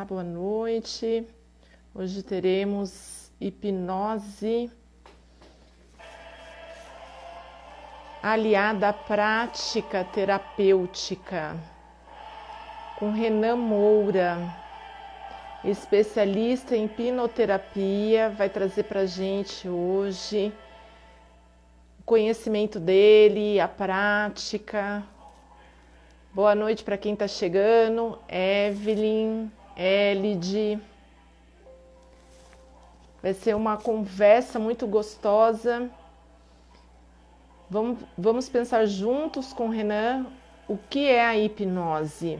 Olá, boa noite. Hoje teremos hipnose aliada à prática terapêutica com Renan Moura, especialista em hipnoterapia, vai trazer para a gente hoje o conhecimento dele, a prática. Boa noite para quem está chegando, Evelyn, Elide. Vai ser uma conversa muito gostosa. Vamos pensar juntos com o Renan o que é a hipnose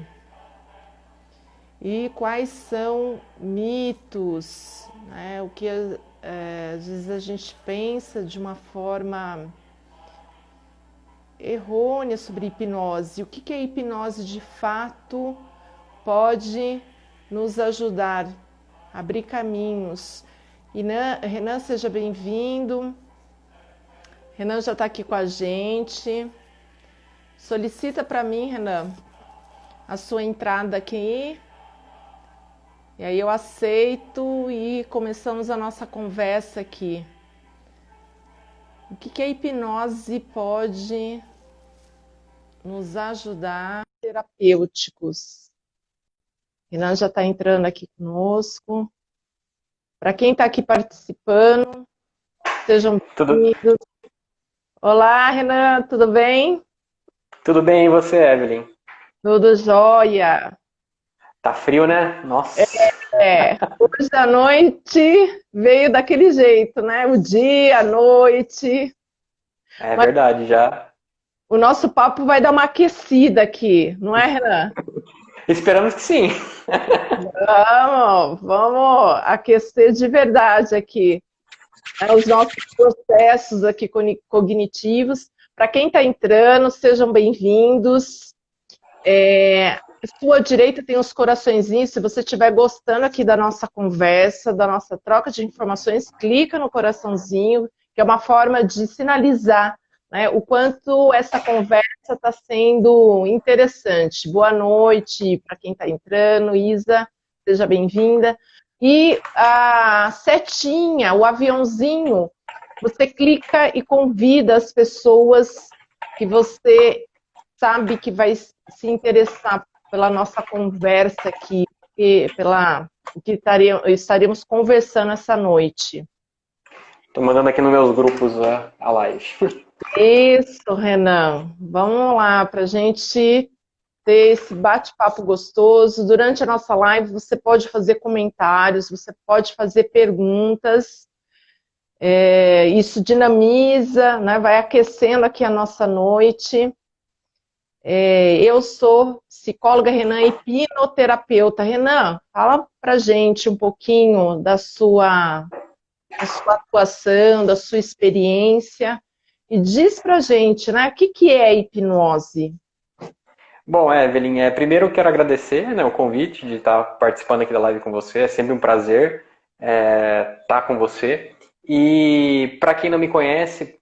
e quais são mitos, né? O que às vezes a gente pensa de uma forma errônea sobre hipnose. O que a hipnose de fato pode nos ajudar a abrir caminhos. Renan, seja bem-vindo. Renan já está aqui com a gente. Solicita para mim, Renan, a sua entrada aqui. E aí eu aceito e começamos a nossa conversa aqui. O que a hipnose pode nos ajudar terapêuticos? Renan já está entrando aqui conosco. Para quem está aqui participando, sejam bem-vindos. Olá, Renan, tudo bem? Tudo bem, e você, Evelyn? Tudo jóia. Tá frio, né? Nossa. Hoje à noite veio daquele jeito, né? O dia, a noite. É Mas verdade, já. o nosso papo vai dar uma aquecida aqui, não é, Renan? Esperamos que sim. Vamos aquecer de verdade aqui, né? Os nossos processos aqui cognitivos. Para quem está entrando, sejam bem-vindos. À sua direita tem os coraçõezinhos. Se você estiver gostando aqui da nossa conversa, da nossa troca de informações, clica no coraçãozinho, que é uma forma de sinalizar, né, o quanto essa conversa está sendo interessante. Boa noite para quem está entrando. Isa, seja bem-vinda. E a setinha, o aviãozinho, você clica e convida as pessoas que você sabe que vai se interessar pela nossa conversa aqui, o que estaríamos conversando essa noite. Tô mandando aqui nos meus grupos a live. Isso, Renan. Vamos lá, para a gente ter esse bate-papo gostoso. Durante a nossa live, você pode fazer comentários, você pode fazer perguntas. Isso dinamiza, né? Vai aquecendo aqui a nossa noite. Eu sou psicóloga Renan, hipnoterapeuta. Renan, fala pra gente um pouquinho da sua atuação, da sua experiência e diz pra gente, né, o que é hipnose? Bom, Evelyn, primeiro eu quero agradecer, né, o convite de estar participando aqui da live com você. É sempre um prazer estar com você. E para quem não me conhece,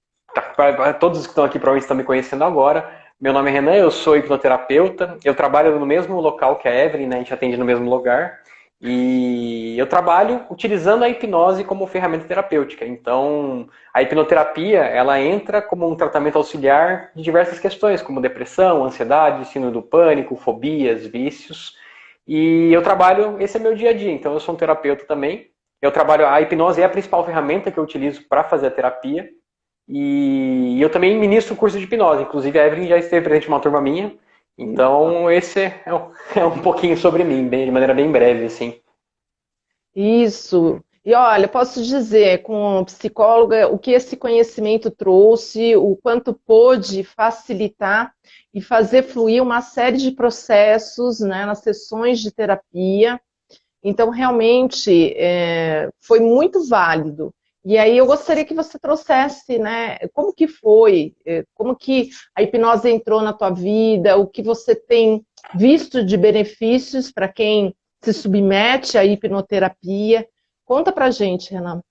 todos que estão aqui provavelmente estão me conhecendo agora. Meu nome é Renan, eu sou hipnoterapeuta. Eu trabalho no mesmo local que a Evelyn, né, a gente atende no mesmo lugar. E eu trabalho utilizando a hipnose como ferramenta terapêutica. Então, a hipnoterapia, ela entra como um tratamento auxiliar de diversas questões, como depressão, ansiedade, síndrome do pânico, fobias, vícios. E eu trabalho, esse é meu dia a dia, então eu sou um terapeuta também. A hipnose é a principal ferramenta que eu utilizo para fazer a terapia. E eu também ministro o curso de hipnose, inclusive a Evelyn já esteve presente em uma turma minha. Então, esse é um pouquinho sobre mim, de maneira bem breve, assim. Isso. E olha, posso dizer, como psicóloga, o que esse conhecimento trouxe, o quanto pôde facilitar e fazer fluir uma série de processos, né, nas sessões de terapia. Então, realmente, foi muito válido. E aí eu gostaria que você trouxesse, né, como que foi, como que a hipnose entrou na tua vida, o que você tem visto de benefícios para quem se submete à hipnoterapia. Conta pra gente, Renan.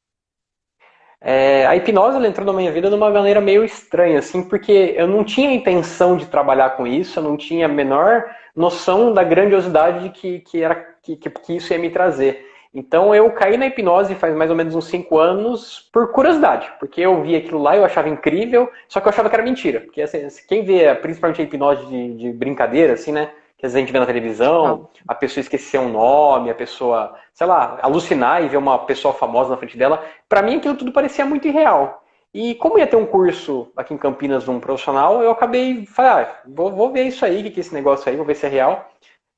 A hipnose ela entrou na minha vida de uma maneira meio estranha, assim, porque eu não tinha intenção de trabalhar com isso, eu não tinha a menor noção da grandiosidade que era que isso ia me trazer. Então eu caí na hipnose faz mais ou menos uns 5 anos por curiosidade, porque eu via aquilo lá, eu achava incrível, só que eu achava que era mentira. Porque assim, quem vê principalmente a hipnose de brincadeira, assim, né? Que às vezes a gente vê na televisão, a pessoa esquecer um nome, a pessoa, sei lá, alucinar e ver uma pessoa famosa na frente dela. Pra mim aquilo tudo parecia muito irreal. E como ia ter um curso aqui em Campinas de um profissional, eu acabei, falei, vou ver isso aí, o que é esse negócio aí, vou ver se é real.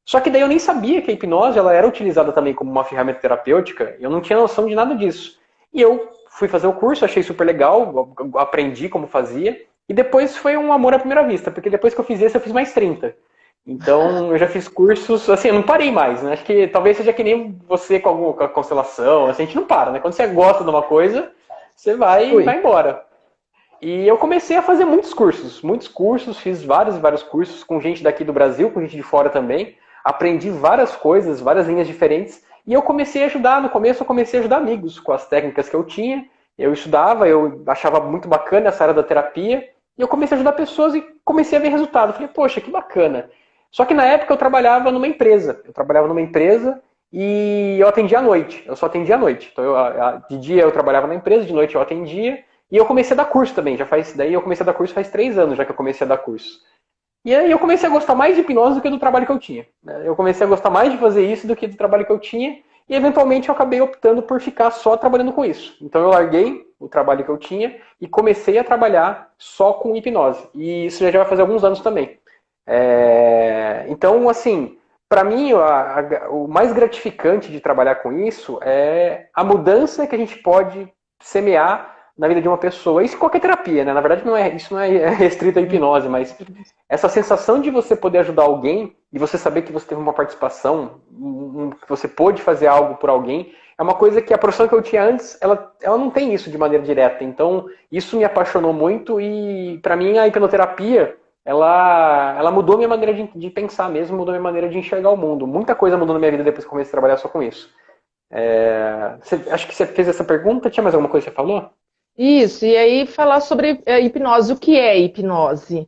Só que daí eu nem sabia que a hipnose ela era utilizada também como uma ferramenta terapêutica, eu não tinha noção de nada disso. E eu fui fazer o curso, achei super legal, aprendi como fazia, e depois foi um amor à primeira vista, porque depois que eu fiz esse, eu fiz mais 30. Então eu já fiz cursos, assim, eu não parei mais, né? Acho que talvez seja que nem você com alguma constelação, assim, a gente não para, né? Quando você gosta de uma coisa, você vai embora. E eu comecei a fazer muitos cursos, fiz vários e vários cursos com gente daqui do Brasil, com gente de fora também. Aprendi várias coisas, várias linhas diferentes. E eu comecei a ajudar, no começo eu comecei a ajudar amigos com as técnicas que eu tinha. Eu estudava, eu achava muito bacana essa área da terapia. E eu comecei a ajudar pessoas e comecei a ver resultado. Falei, poxa, que bacana. Só que na época eu trabalhava numa empresa. Eu trabalhava numa empresa e eu atendia à noite. Eu só atendia à noite. Então de dia eu trabalhava na empresa, de noite eu atendia. E eu comecei a dar curso também, daí eu comecei a dar curso faz 3 anos já que eu comecei a dar curso. E aí eu comecei a gostar mais de hipnose do que do trabalho que eu tinha. Eu comecei a gostar mais de fazer isso do que do trabalho que eu tinha, e eventualmente eu acabei optando por ficar só trabalhando com isso. Então eu larguei o trabalho que eu tinha e comecei a trabalhar só com hipnose. E isso já vai fazer alguns anos também. Então, assim, para mim, o mais gratificante de trabalhar com isso é a mudança que a gente pode semear na vida de uma pessoa. Isso em qualquer terapia, né? Na verdade, isso não é restrito à hipnose, mas essa sensação de você poder ajudar alguém e você saber que você teve uma participação, que você pôde fazer algo por alguém, é uma coisa que a profissão que eu tinha antes, ela não tem isso de maneira direta. Então, isso me apaixonou muito e, para mim, a hipnoterapia, ela mudou minha maneira de pensar mesmo, mudou minha maneira de enxergar o mundo. Muita coisa mudou na minha vida depois que comecei a trabalhar só com isso. Acho que você fez essa pergunta. Tinha mais alguma coisa que você falou? Isso, e aí falar sobre hipnose. O que é hipnose?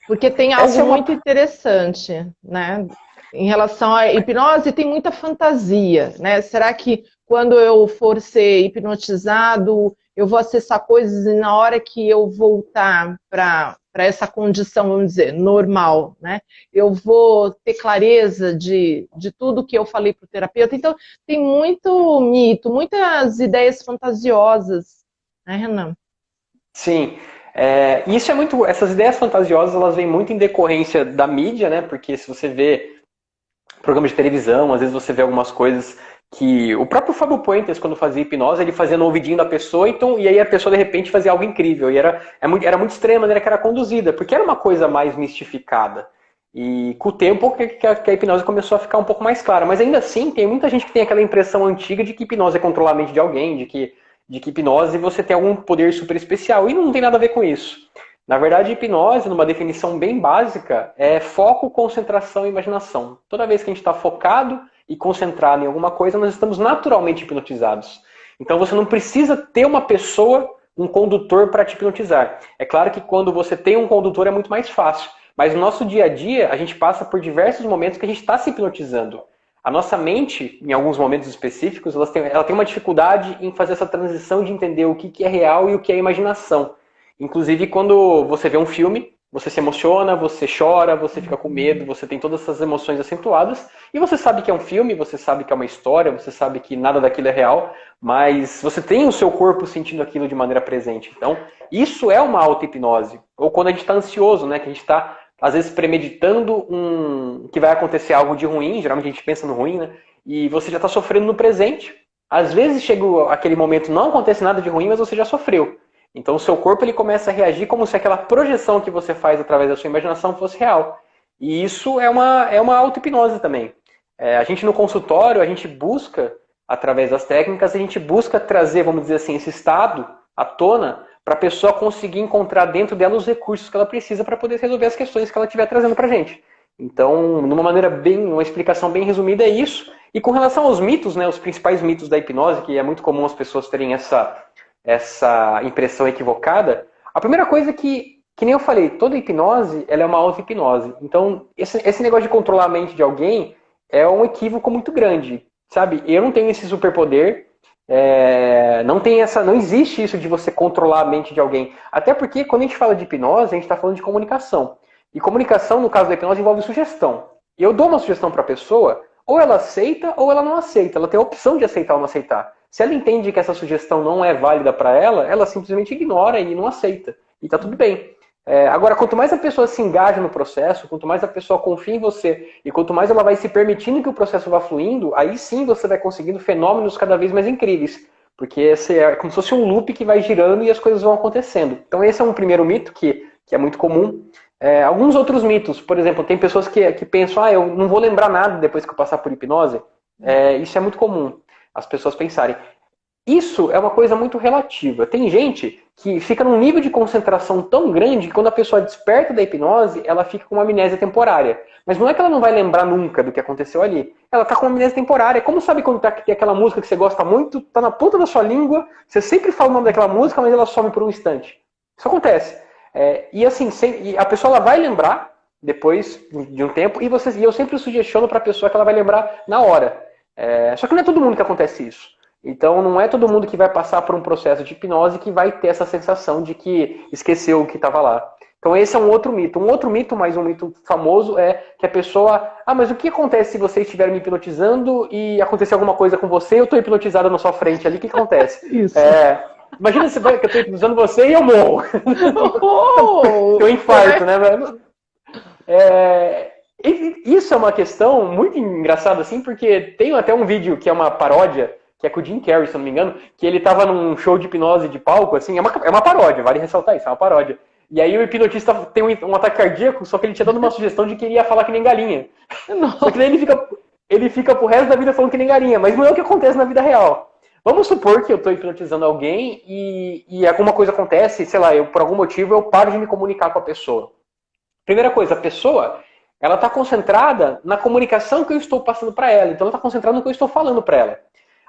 Porque tem algo muito interessante, né? Em relação à hipnose, tem muita fantasia, né? Será que quando eu for ser hipnotizado, eu vou acessar coisas e na hora que eu voltar para essa condição, vamos dizer, normal, né? Eu vou ter clareza de tudo que eu falei para o terapeuta. Então, tem muito mito, muitas ideias fantasiosas, né, Renan? Sim. Isso é muito. Essas ideias fantasiosas elas vêm muito em decorrência da mídia, né? Porque se você vê programas de televisão, às vezes você vê algumas coisas que. O próprio Fábio Puentes, quando fazia hipnose, ele fazia no ouvidinho da pessoa, então, e aí a pessoa de repente fazia algo incrível. E era muito estranha a maneira que era conduzida, porque era uma coisa mais mistificada. E com o tempo que a hipnose começou a ficar um pouco mais clara. Mas ainda assim, tem muita gente que tem aquela impressão antiga de que hipnose é controlar a mente de alguém, de que hipnose você tem algum poder super especial. E não tem nada a ver com isso. Na verdade, hipnose, numa definição bem básica, é foco, concentração e imaginação. Toda vez que a gente está focado e concentrado em alguma coisa, nós estamos naturalmente hipnotizados. Então você não precisa ter uma pessoa, um condutor para te hipnotizar. É claro que quando você tem um condutor é muito mais fácil. Mas no nosso dia a dia, a gente passa por diversos momentos que a gente está se hipnotizando. A nossa mente, em alguns momentos específicos, ela tem uma dificuldade em fazer essa transição de entender o que é real e o que é imaginação. Inclusive, quando você vê um filme, você se emociona, você chora, você fica com medo, você tem todas essas emoções acentuadas, e você sabe que é um filme, você sabe que é uma história, você sabe que nada daquilo é real, mas você tem o seu corpo sentindo aquilo de maneira presente. Então, isso é uma auto-hipnose. Ou quando a gente está ansioso, né, que a gente está às vezes premeditando que vai acontecer algo de ruim, geralmente a gente pensa no ruim, né? E você já está sofrendo no presente. Às vezes chega aquele momento, não acontece nada de ruim, mas você já sofreu. Então o seu corpo ele começa a reagir como se aquela projeção que você faz através da sua imaginação fosse real. E isso é uma auto-hipnose também. A gente no consultório, a gente busca, através das técnicas, a gente busca trazer, vamos dizer assim, esse estado à tona para a pessoa conseguir encontrar dentro dela os recursos que ela precisa para poder resolver as questões que ela estiver trazendo para a gente. Então, uma explicação bem resumida é isso. E com relação aos mitos, né, os principais mitos da hipnose, que é muito comum as pessoas terem essa impressão equivocada, a primeira coisa é que nem eu falei, toda hipnose ela é uma auto-hipnose. Então, esse negócio de controlar a mente de alguém é um equívoco muito grande, sabe? Eu não tenho esse superpoder, não existe isso de você controlar a mente de alguém. Até porque quando a gente fala de hipnose, a gente está falando de comunicação. E comunicação, no caso da hipnose, envolve sugestão. E eu dou uma sugestão para a pessoa, ou ela aceita ou ela não aceita. Ela tem a opção de aceitar ou não aceitar. Se ela entende que essa sugestão não é válida para ela, ela simplesmente ignora e não aceita. E tá tudo bem. Agora, quanto mais a pessoa se engaja no processo, quanto mais a pessoa confia em você e quanto mais ela vai se permitindo que o processo vá fluindo, aí sim você vai conseguindo fenômenos cada vez mais incríveis. Porque esse é como se fosse um loop que vai girando e as coisas vão acontecendo. Então esse é um primeiro mito que é muito comum. Alguns outros mitos, por exemplo, tem pessoas que pensam, eu não vou lembrar nada depois que eu passar por hipnose. Isso é muito comum, as pessoas pensarem. Isso é uma coisa muito relativa. Tem gente que fica num nível de concentração tão grande que quando a pessoa desperta da hipnose, ela fica com uma amnésia temporária. Mas não é que ela não vai lembrar nunca do que aconteceu ali. Ela está com uma amnésia temporária. Como sabe quando tem aquela música que você gosta muito, está na ponta da sua língua, você sempre fala o nome daquela música, mas ela some por um instante. Isso acontece. E assim, a pessoa ela vai lembrar depois de um tempo, e eu sempre sugestiono para a pessoa que ela vai lembrar na hora. Só que não é todo mundo que acontece isso. Então não é todo mundo que vai passar por um processo de hipnose que vai ter essa sensação de que esqueceu o que estava lá. Então esse é um outro mito. Um outro mito, mais um mito famoso, é que a pessoa... mas o que acontece se você estiver me hipnotizando e acontecer alguma coisa com você e eu estou hipnotizada na sua frente ali? O que acontece? Isso. Imagina que eu estou hipnotizando você e eu morro. Tem um infarto, né? Isso é uma questão muito engraçada, assim, porque tem até um vídeo que é uma paródia, que é com o Jim Carrey, se não me engano, que ele tava num show de hipnose de palco, assim, é uma paródia, vale ressaltar isso, é uma paródia. E aí o hipnotista tem um ataque cardíaco, só que ele tinha dado uma sugestão de que ele ia falar que nem galinha. Nossa. Só que daí ele fica pro resto da vida falando que nem galinha, mas não é o que acontece na vida real. Vamos supor que eu tô hipnotizando alguém e alguma coisa acontece, sei lá, por algum motivo eu paro de me comunicar com a pessoa. Primeira coisa, a pessoa, ela tá concentrada na comunicação que eu estou passando para ela, então ela tá concentrada no que eu estou falando para ela.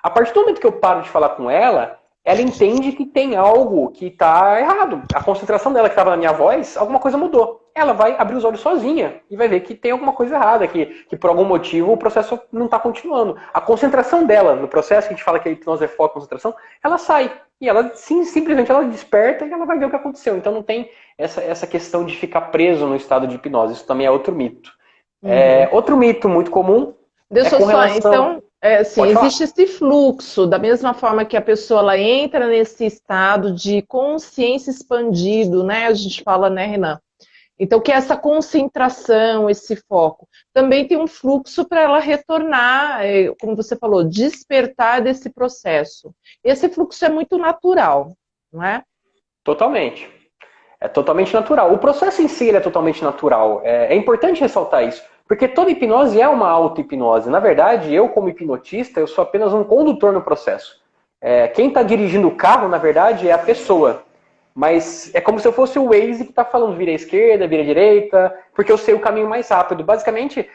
A partir do momento que eu paro de falar com ela, ela entende que tem algo que está errado. A concentração dela que estava na minha voz, alguma coisa mudou. Ela vai abrir os olhos sozinha e vai ver que tem alguma coisa errada, que por algum motivo o processo não está continuando. A concentração dela no processo, que a gente fala que a hipnose é foco, concentração, ela sai. E ela simplesmente ela desperta e ela vai ver o que aconteceu. Então não tem essa questão de ficar preso no estado de hipnose. Isso também é outro mito. Outro mito muito comum Deixa eu só, relação... então... existe esse fluxo, da mesma forma que a pessoa ela entra nesse estado de consciência expandido, né? A gente fala, né, Renan? Então, que é essa concentração, esse foco. Também tem um fluxo para ela retornar, como você falou, despertar desse processo. Esse fluxo é muito natural, não é? Totalmente. É totalmente natural. O processo em si ele é totalmente natural. É importante ressaltar isso. Porque toda hipnose é uma auto-hipnose. Na verdade, eu como hipnotista, eu sou apenas um condutor no processo. Quem está dirigindo o carro, na verdade, é a pessoa. Mas é como se eu fosse o Waze que está falando vira à esquerda, vira à direita, porque eu sei o caminho mais rápido. Basicamente,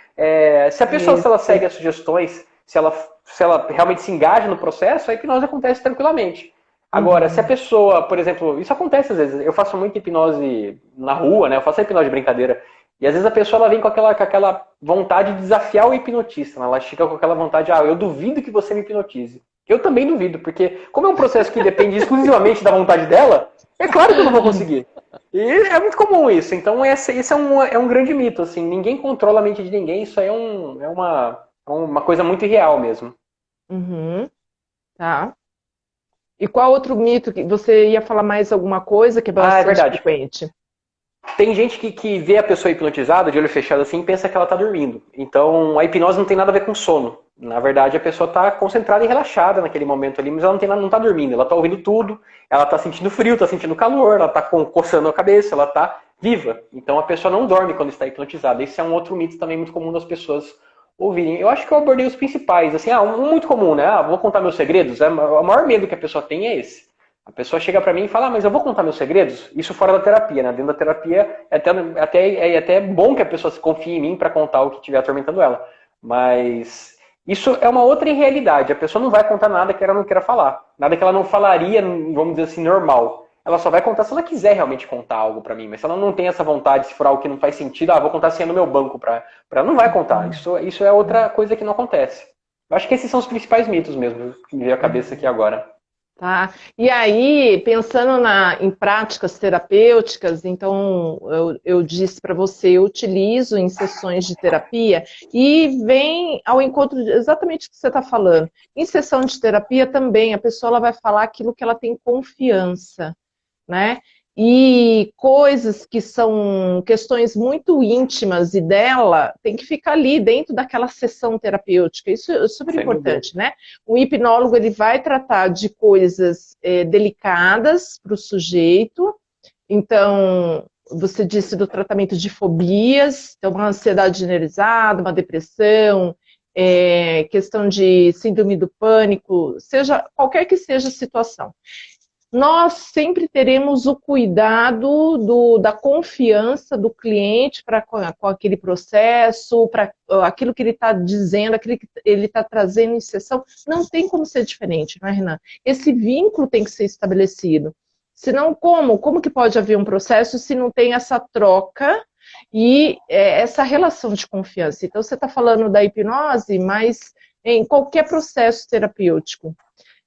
se a pessoa se ela segue as sugestões, se ela realmente se engaja no processo, a hipnose acontece tranquilamente. Agora, se a pessoa, por exemplo, isso acontece às vezes, eu faço muita hipnose na rua, né? Eu faço a hipnose de brincadeira. E às vezes a pessoa ela vem com aquela vontade de desafiar o hipnotista. Né? Ela chega com aquela vontade, eu duvido que você me hipnotize. Eu também duvido, porque como é um processo que depende exclusivamente da vontade dela, é claro que eu não vou conseguir. E é muito comum isso. Então esse é um grande mito. Assim, ninguém controla a mente de ninguém. Isso aí é uma coisa muito irreal mesmo. Tá. E qual outro mito? Que você ia falar mais alguma coisa que é bastante frequente? Tem gente que vê a pessoa hipnotizada, de olho fechado assim, e pensa que ela está dormindo. Então, a hipnose não tem nada a ver com sono. Na verdade, a pessoa está concentrada e relaxada naquele momento ali, mas ela não está dormindo. Ela está ouvindo tudo, ela está sentindo frio, está sentindo calor, ela está coçando a cabeça, ela está viva. Então, a pessoa não dorme quando está hipnotizada. Esse é um outro mito também muito comum das pessoas ouvirem. Eu acho que eu abordei os principais. Assim, um muito comum, né? Vou contar meus segredos. O maior medo que a pessoa tem é esse. A pessoa chega pra mim e fala, mas eu vou contar meus segredos? Isso fora da terapia, né? Dentro da terapia é até bom que a pessoa se confie em mim pra contar o que estiver atormentando ela. Mas isso é uma outra irrealidade. A pessoa não vai contar nada que ela não queira falar. Nada que ela não falaria, vamos dizer assim, normal. ela só vai contar se ela quiser realmente contar algo pra mim. Mas se ela não tem essa vontade, se for algo que não faz sentido, vou contar assim no meu banco pra ela, não vai contar. Isso é outra coisa que não acontece. Eu acho que esses são os principais mitos mesmo, que me veio à cabeça aqui agora. Tá? E aí, pensando em práticas terapêuticas, então eu disse para você, eu utilizo em sessões de terapia e vem ao encontro de exatamente o que você está falando. Em sessão de terapia também, a pessoa ela vai falar aquilo que ela tem confiança, né? E coisas que são questões muito íntimas e dela tem que ficar ali dentro daquela sessão terapêutica. Isso é super importante, né? O hipnólogo ele vai tratar de coisas delicadas para o sujeito. Então, você disse do tratamento de fobias, então uma ansiedade generalizada, uma depressão, questão de síndrome do pânico, seja qualquer que seja a situação. Nós sempre teremos o cuidado da confiança do cliente com aquele processo, para aquilo que ele está dizendo, aquilo que ele está trazendo em sessão. Não tem como ser diferente, não é, Renan? Esse vínculo tem que ser estabelecido. Senão, como que pode haver um processo se não tem essa troca e essa relação de confiança? Então, você está falando da hipnose, mas em qualquer processo terapêutico.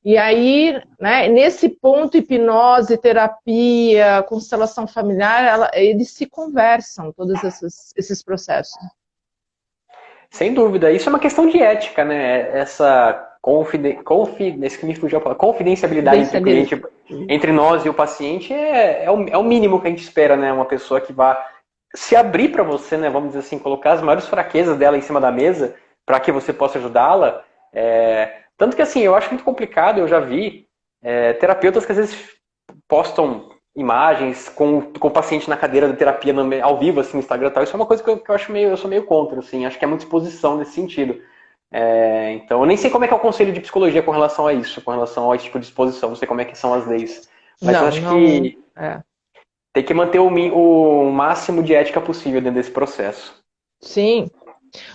E aí, né, nesse ponto, hipnose, terapia, constelação familiar, eles se conversam, todos esses processos. Sem dúvida. Isso é uma questão de ética, né? Essa confidencialidade entre o cliente, entre nós e o paciente é o mínimo que a gente espera, né? Uma pessoa que vá se abrir para você, né? Vamos dizer assim, colocar as maiores fraquezas dela em cima da mesa para que você possa ajudá-la. Tanto que, assim, eu acho muito complicado, eu já vi terapeutas que às vezes postam imagens com o paciente na cadeira da terapia ao vivo, assim, no Instagram e tal. Isso é uma coisa que eu sou meio contra, assim. Acho que é muita exposição nesse sentido. Então, eu nem sei como é que é o conselho de psicologia com relação a isso, com relação a esse tipo de exposição. Não sei como é que são as leis. Mas eu acho que tem que manter o máximo de ética possível dentro desse processo. Sim.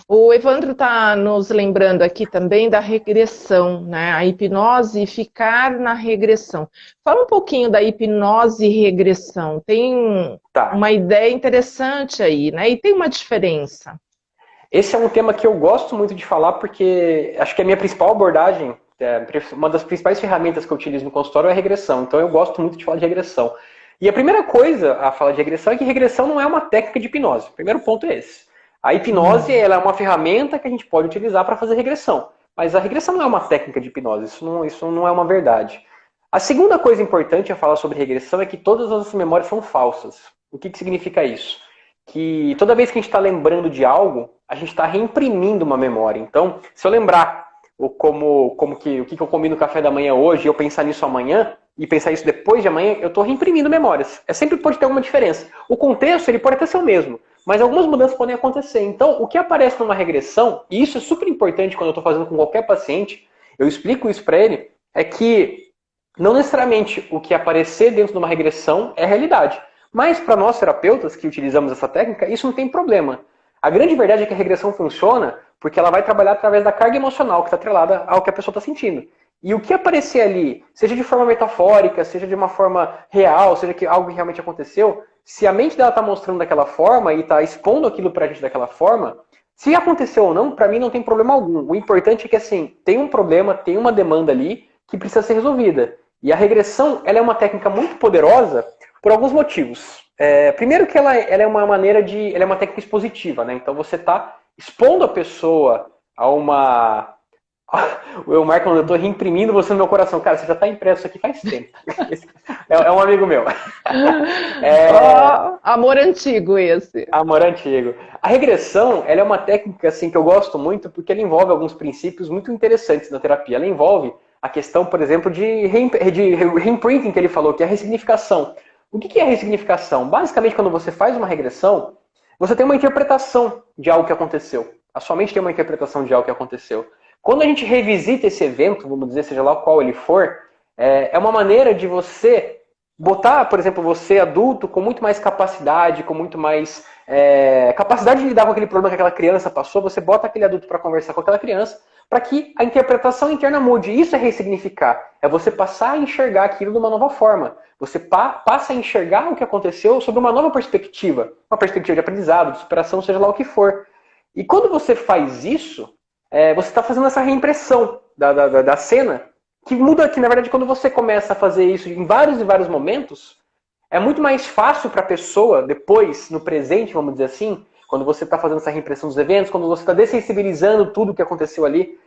O Evandro está nos lembrando aqui também da regressão, né? A hipnose e ficar na regressão. Fala um pouquinho da hipnose e regressão. Tem uma ideia interessante aí, né? E tem uma diferença. Esse é um tema que eu gosto muito de falar porque acho que a minha principal abordagem, uma das principais ferramentas que eu utilizo no consultório é a regressão. Então eu gosto muito de falar de regressão. E a primeira coisa a falar de regressão é que regressão não é uma técnica de hipnose. O primeiro ponto é esse. A hipnose ela é uma ferramenta que a gente pode utilizar para fazer regressão. Mas a regressão não é uma técnica de hipnose, isso não é uma verdade. A segunda coisa importante a falar sobre regressão é que todas as nossas memórias são falsas. O que significa isso? Que toda vez que a gente está lembrando de algo, a gente está reimprimindo uma memória. Então, se eu lembrar o que eu comi no café da manhã hoje e eu pensar nisso amanhã, e pensar isso depois de amanhã, eu estou reimprimindo memórias. Sempre pode ter alguma diferença. O contexto ele pode até ser o mesmo, mas algumas mudanças podem acontecer. Então, o que aparece numa regressão, e isso é super importante quando eu estou fazendo com qualquer paciente, eu explico isso para ele, é que não necessariamente o que aparecer dentro de uma regressão é realidade. Mas para nós terapeutas que utilizamos essa técnica, isso não tem problema. A grande verdade é que a regressão funciona porque ela vai trabalhar através da carga emocional que está atrelada ao que a pessoa está sentindo. E o que aparecer ali, seja de forma metafórica, seja de uma forma real, seja que algo que realmente aconteceu, se a mente dela está mostrando daquela forma e está expondo aquilo para a gente daquela forma, se aconteceu ou não, para mim não tem problema algum. O importante é que assim, tem um problema, tem uma demanda ali que precisa ser resolvida. E a regressão ela é uma técnica muito poderosa por alguns motivos. Primeiro que ela é uma maneira de... Ela é uma técnica expositiva, né? Então você está expondo a pessoa a uma... Eu, Marco, eu tô reimprimindo você no meu coração. Cara, você já tá impresso aqui faz tempo. É um amigo meu. Amor antigo esse. Amor antigo. A regressão, ela é uma técnica assim, que eu gosto muito porque ela envolve alguns princípios muito interessantes na terapia. Ela envolve a questão, por exemplo, de reimprinting que ele falou, que é a ressignificação. O que é a ressignificação? Basicamente, quando você faz uma regressão, você tem uma interpretação de algo que aconteceu. A sua mente tem uma interpretação de algo que aconteceu. Quando a gente revisita esse evento, vamos dizer, seja lá qual ele for, é uma maneira de você botar, por exemplo, você adulto com muito mais capacidade, com muito mais capacidade de lidar com aquele problema que aquela criança passou, você bota aquele adulto para conversar com aquela criança, para que a interpretação interna mude. Isso é ressignificar. É você passar a enxergar aquilo de uma nova forma. Você passa a enxergar o que aconteceu sob uma nova perspectiva. Uma perspectiva de aprendizado, de superação, seja lá o que for. E quando você faz isso, você está fazendo essa reimpressão da cena, que muda, que na verdade quando você começa a fazer isso em vários e vários momentos, é muito mais fácil para a pessoa, depois, no presente, vamos dizer assim, quando você está fazendo essa reimpressão dos eventos, quando você está dessensibilizando tudo o que aconteceu ali,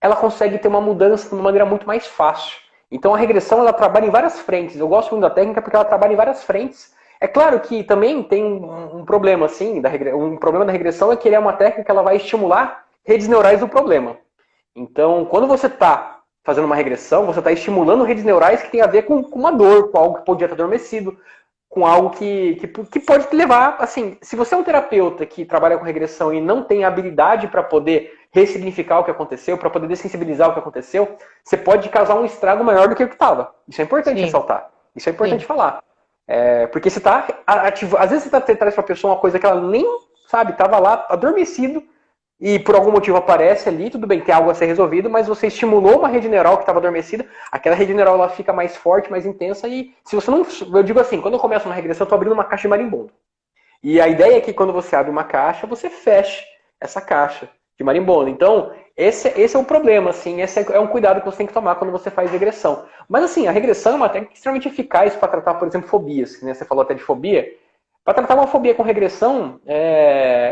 ela consegue ter uma mudança de uma maneira muito mais fácil. Então a regressão, ela trabalha em várias frentes. Eu gosto muito da técnica porque ela trabalha em várias frentes. É claro que também tem um problema, assim, um problema da regressão é que ele é uma técnica que ela vai estimular redes neurais do problema. Então, quando você está fazendo uma regressão, você está estimulando redes neurais que tem a ver com uma dor, com algo que podia estar adormecido, com algo que pode te levar, assim, se você é um terapeuta que trabalha com regressão e não tem habilidade para poder ressignificar o que aconteceu, para poder dessensibilizar o que aconteceu, você pode causar um estrago maior do que o que estava. Isso é importante ressaltar. Isso é importante falar. Porque você está ativo. Às vezes você está traz para a pessoa uma coisa que ela nem sabe, estava lá adormecido, e por algum motivo aparece ali, tudo bem, tem algo a ser resolvido, mas você estimulou uma rede neural que estava adormecida, aquela rede neural ela fica mais forte, mais intensa, e se você não... Eu digo assim, quando eu começo uma regressão, eu estou abrindo uma caixa de marimbondo. E a ideia é que quando você abre uma caixa, você feche essa caixa de marimbondo. Então, esse é o problema, assim, esse é um cuidado que você tem que tomar quando você faz regressão. Mas assim, a regressão é uma técnica extremamente eficaz para tratar, por exemplo, fobias, né? Você falou até de fobia. Para tratar uma fobia com regressão,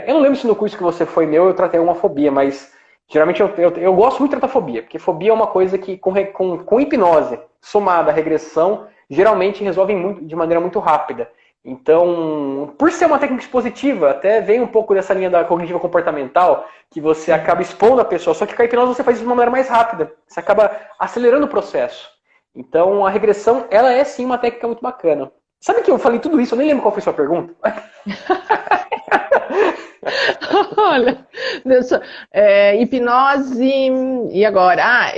eu não lembro se no curso que você foi meu eu tratei uma fobia, mas geralmente eu gosto muito de tratar fobia, porque fobia é uma coisa que com hipnose somada à regressão, geralmente resolve de maneira muito rápida. Então, por ser uma técnica expositiva, até vem um pouco dessa linha da cognitiva comportamental, que você acaba expondo a pessoa, só que com a hipnose você faz isso de uma maneira mais rápida, você acaba acelerando o processo. Então, a regressão, ela é sim uma técnica muito bacana. Sabe que eu falei tudo isso, eu nem lembro qual foi a sua pergunta. Olha, hipnose e agora?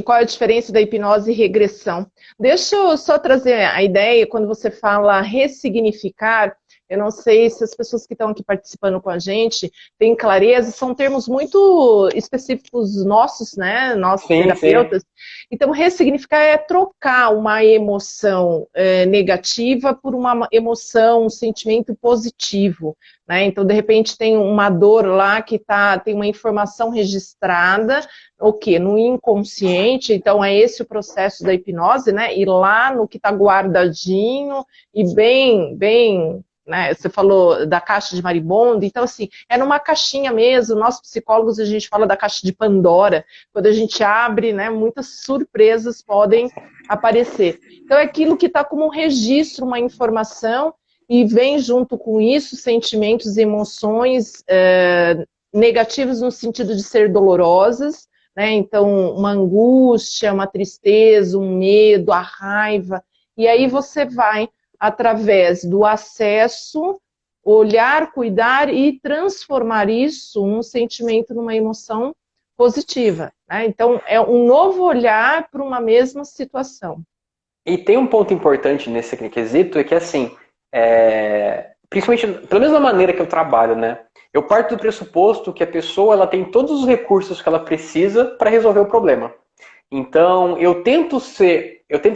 Qual é a diferença da hipnose e regressão? Deixa eu só trazer a ideia, quando você fala ressignificar, eu não sei se as pessoas que estão aqui participando com a gente têm clareza, são termos muito específicos nossos, né? Nós terapeutas. Sim. Então, ressignificar é trocar uma emoção negativa por uma emoção, um sentimento positivo. Né? Então, de repente, tem uma dor lá que tem uma informação registrada, o quê? No inconsciente, então é esse o processo da hipnose, né? Ir lá no que está guardadinho e bem, né? Você falou da caixa de marimbondo, então assim, é numa caixinha mesmo, nós psicólogos a gente fala da caixa de Pandora, quando a gente abre, né, muitas surpresas podem aparecer. Então é aquilo que está como um registro, uma informação, e vem junto com isso sentimentos e emoções negativos no sentido de ser dolorosas, né? Então uma angústia, uma tristeza, um medo, a raiva, e aí você vai através do acesso, olhar, cuidar e transformar isso, um sentimento, numa emoção positiva. Né? Então, é um novo olhar para uma mesma situação. E tem um ponto importante nesse quesito, é que assim, principalmente, pela mesma maneira que eu trabalho, né? Eu parto do pressuposto que a pessoa ela tem todos os recursos que ela precisa para resolver o problema. Então, eu tento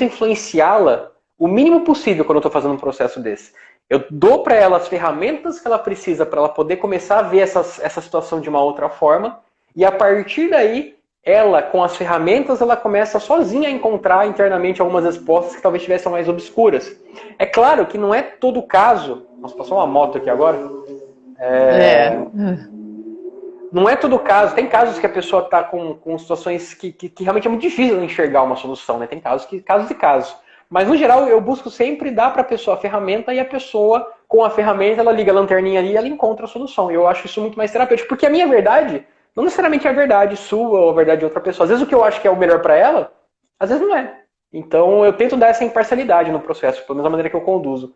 influenciá-la o mínimo possível quando eu estou fazendo um processo desse. Eu dou para ela as ferramentas que ela precisa para ela poder começar a ver essa situação de uma outra forma, e a partir daí, ela, com as ferramentas, ela começa sozinha a encontrar internamente algumas respostas que talvez estivessem mais obscuras. É claro que não é todo caso... Nossa, passou uma moto aqui agora. Não é todo caso. Tem casos que a pessoa está com situações que realmente é muito difícil enxergar uma solução, né? Tem casos e casos. Mas, no geral, eu busco sempre dar para a pessoa a ferramenta, e a pessoa, com a ferramenta, ela liga a lanterninha ali e ela encontra a solução. E eu acho isso muito mais terapêutico, porque a minha verdade não necessariamente é a verdade sua ou a verdade de outra pessoa. Às vezes o que eu acho que é o melhor para ela, às vezes não é. Então, eu tento dar essa imparcialidade no processo, pelo menos da maneira que eu conduzo.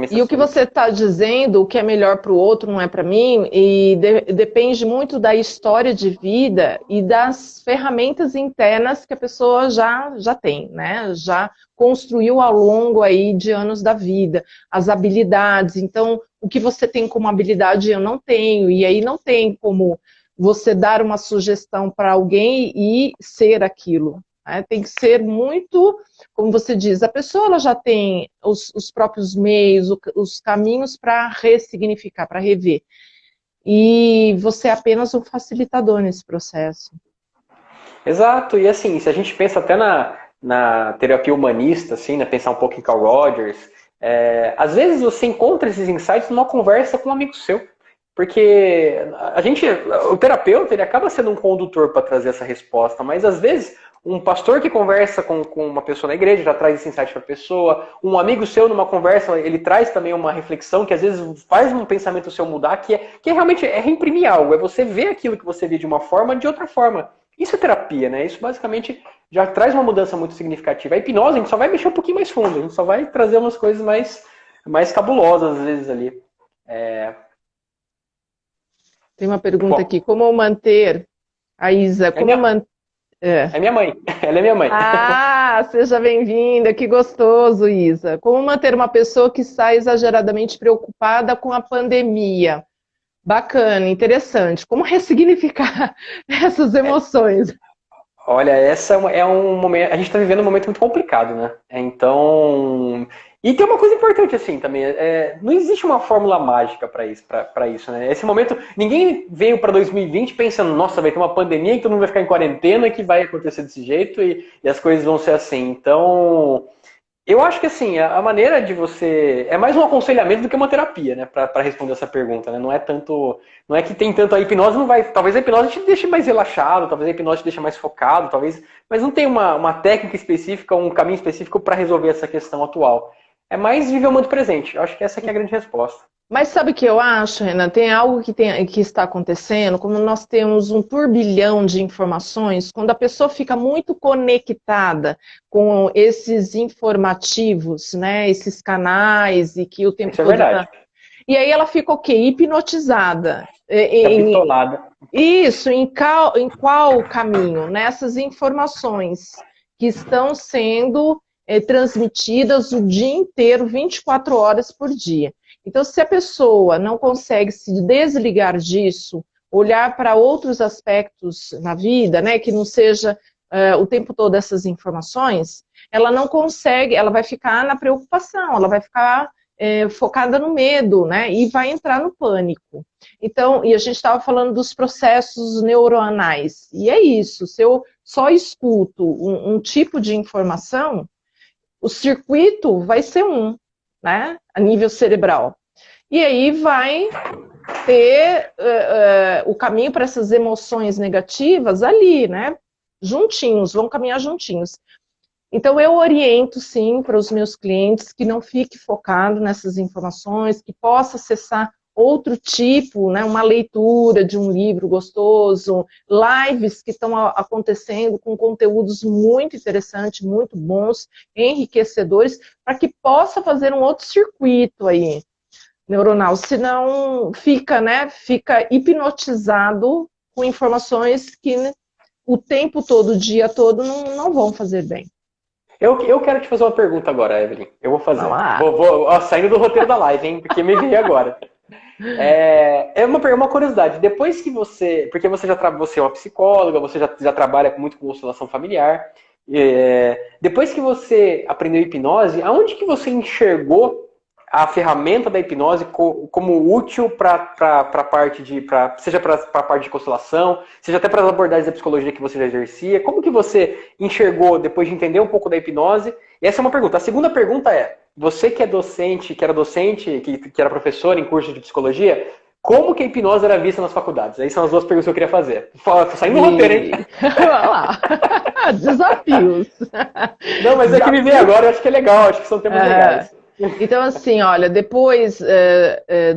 E o que você está dizendo, o que é melhor para o outro não é para mim, e depende muito da história de vida e das ferramentas internas que a pessoa já tem, né? Já construiu ao longo aí de anos da vida, as habilidades. Então, o que você tem como habilidade eu não tenho, e aí não tem como você dar uma sugestão para alguém e ser aquilo. Né? Tem que ser muito, como você diz, a pessoa ela já tem os próprios meios, os caminhos para ressignificar, para rever. E você é apenas um facilitador nesse processo. Exato, e assim, se a gente pensa até na terapia humanista, assim, né, pensar um pouco em Carl Rogers, às vezes você encontra esses insights numa conversa com um amigo seu. Porque o terapeuta, ele acaba sendo um condutor para trazer essa resposta, mas às vezes um pastor que conversa com uma pessoa na igreja já traz esse insight para a pessoa, um amigo seu numa conversa, ele traz também uma reflexão que às vezes faz um pensamento seu mudar, que realmente é reimprimir algo, é você ver aquilo que você vê de uma forma de outra forma. Isso é terapia, né? Isso basicamente já traz uma mudança muito significativa. A hipnose, a gente só vai mexer um pouquinho mais fundo, a gente só vai trazer umas coisas mais cabulosas às vezes ali. Tem uma pergunta aqui, como manter, a Isa, como manter... É minha mãe, ela é minha mãe. Ah, seja bem-vinda, que gostoso, Isa. Como manter uma pessoa que está exageradamente preocupada com a pandemia? Bacana, interessante. Como ressignificar essas emoções? Olha, essa é um momento. A gente está vivendo um momento muito complicado, né? Então. E tem uma coisa importante assim também. Não existe uma fórmula mágica para isso, né? Esse momento, ninguém veio para 2020 pensando, nossa, vai ter uma pandemia e todo mundo vai ficar em quarentena, que vai acontecer desse jeito e as coisas vão ser assim. Então, eu acho que assim, a maneira de você. É mais um aconselhamento do que uma terapia, né? Para responder essa pergunta, né? Não é tanto. Não é que tem tanto. A hipnose não vai. Talvez a hipnose te deixe mais relaxado, talvez a hipnose te deixe mais focado, talvez. Mas não tem uma técnica específica, um caminho específico para resolver essa questão atual. É mais viver o momento presente. Eu acho que essa que é a grande resposta. Mas sabe o que eu acho, Renan? Tem algo que está acontecendo, como nós temos um turbilhão de informações, quando a pessoa fica muito conectada com esses informativos, né, esses canais, e que o tempo Isso é todo... verdade. E aí ela fica o quê? Hipnotizada. Capitolada. Isso, em qual caminho? Nessas informações que estão sendo transmitidas o dia inteiro, 24 horas por dia. Então, se a pessoa não consegue se desligar disso, olhar para outros aspectos na vida, né, que não seja o tempo todo essas informações, ela não consegue, ela vai ficar na preocupação, ela vai ficar focada no medo, né, e vai entrar no pânico. Então, e a gente estava falando dos processos neuronais, e é isso, se eu só escuto um tipo de informação, o circuito vai ser né, a nível cerebral. E aí vai ter o caminho para essas emoções negativas ali, né, juntinhos, vão caminhar juntinhos. Então, eu oriento, sim, para os meus clientes que não fique focado nessas informações, que possa acessar outro tipo, né, uma leitura de um livro gostoso, lives que estão acontecendo com conteúdos muito interessantes, muito bons, enriquecedores, para que possa fazer um outro circuito aí neuronal, senão fica hipnotizado com informações que o tempo todo, o dia todo, não vão fazer bem. Eu quero te fazer uma pergunta agora, Evelyn. Eu vou fazer. Saindo do roteiro da live, hein? Porque me veio agora. Uma curiosidade. Depois que você... Porque você é uma psicóloga, você já trabalha muito com constelação familiar. Depois que você aprendeu hipnose, aonde que você enxergou a ferramenta da hipnose como útil para a parte seja para a parte de constelação, seja até para as abordagens da psicologia que você já exercia? Como que você enxergou depois de entender um pouco da hipnose? E essa é uma pergunta. A segunda pergunta é, você que é docente, que era professor em curso de psicologia, como que a hipnose era vista nas faculdades? Aí são as duas perguntas que eu queria fazer. Tô saindo do roteiro, hein? Olha lá. Desafios. Não, mas é que me veio agora, eu acho que é legal, acho que são temas legais. Então, assim, olha, depois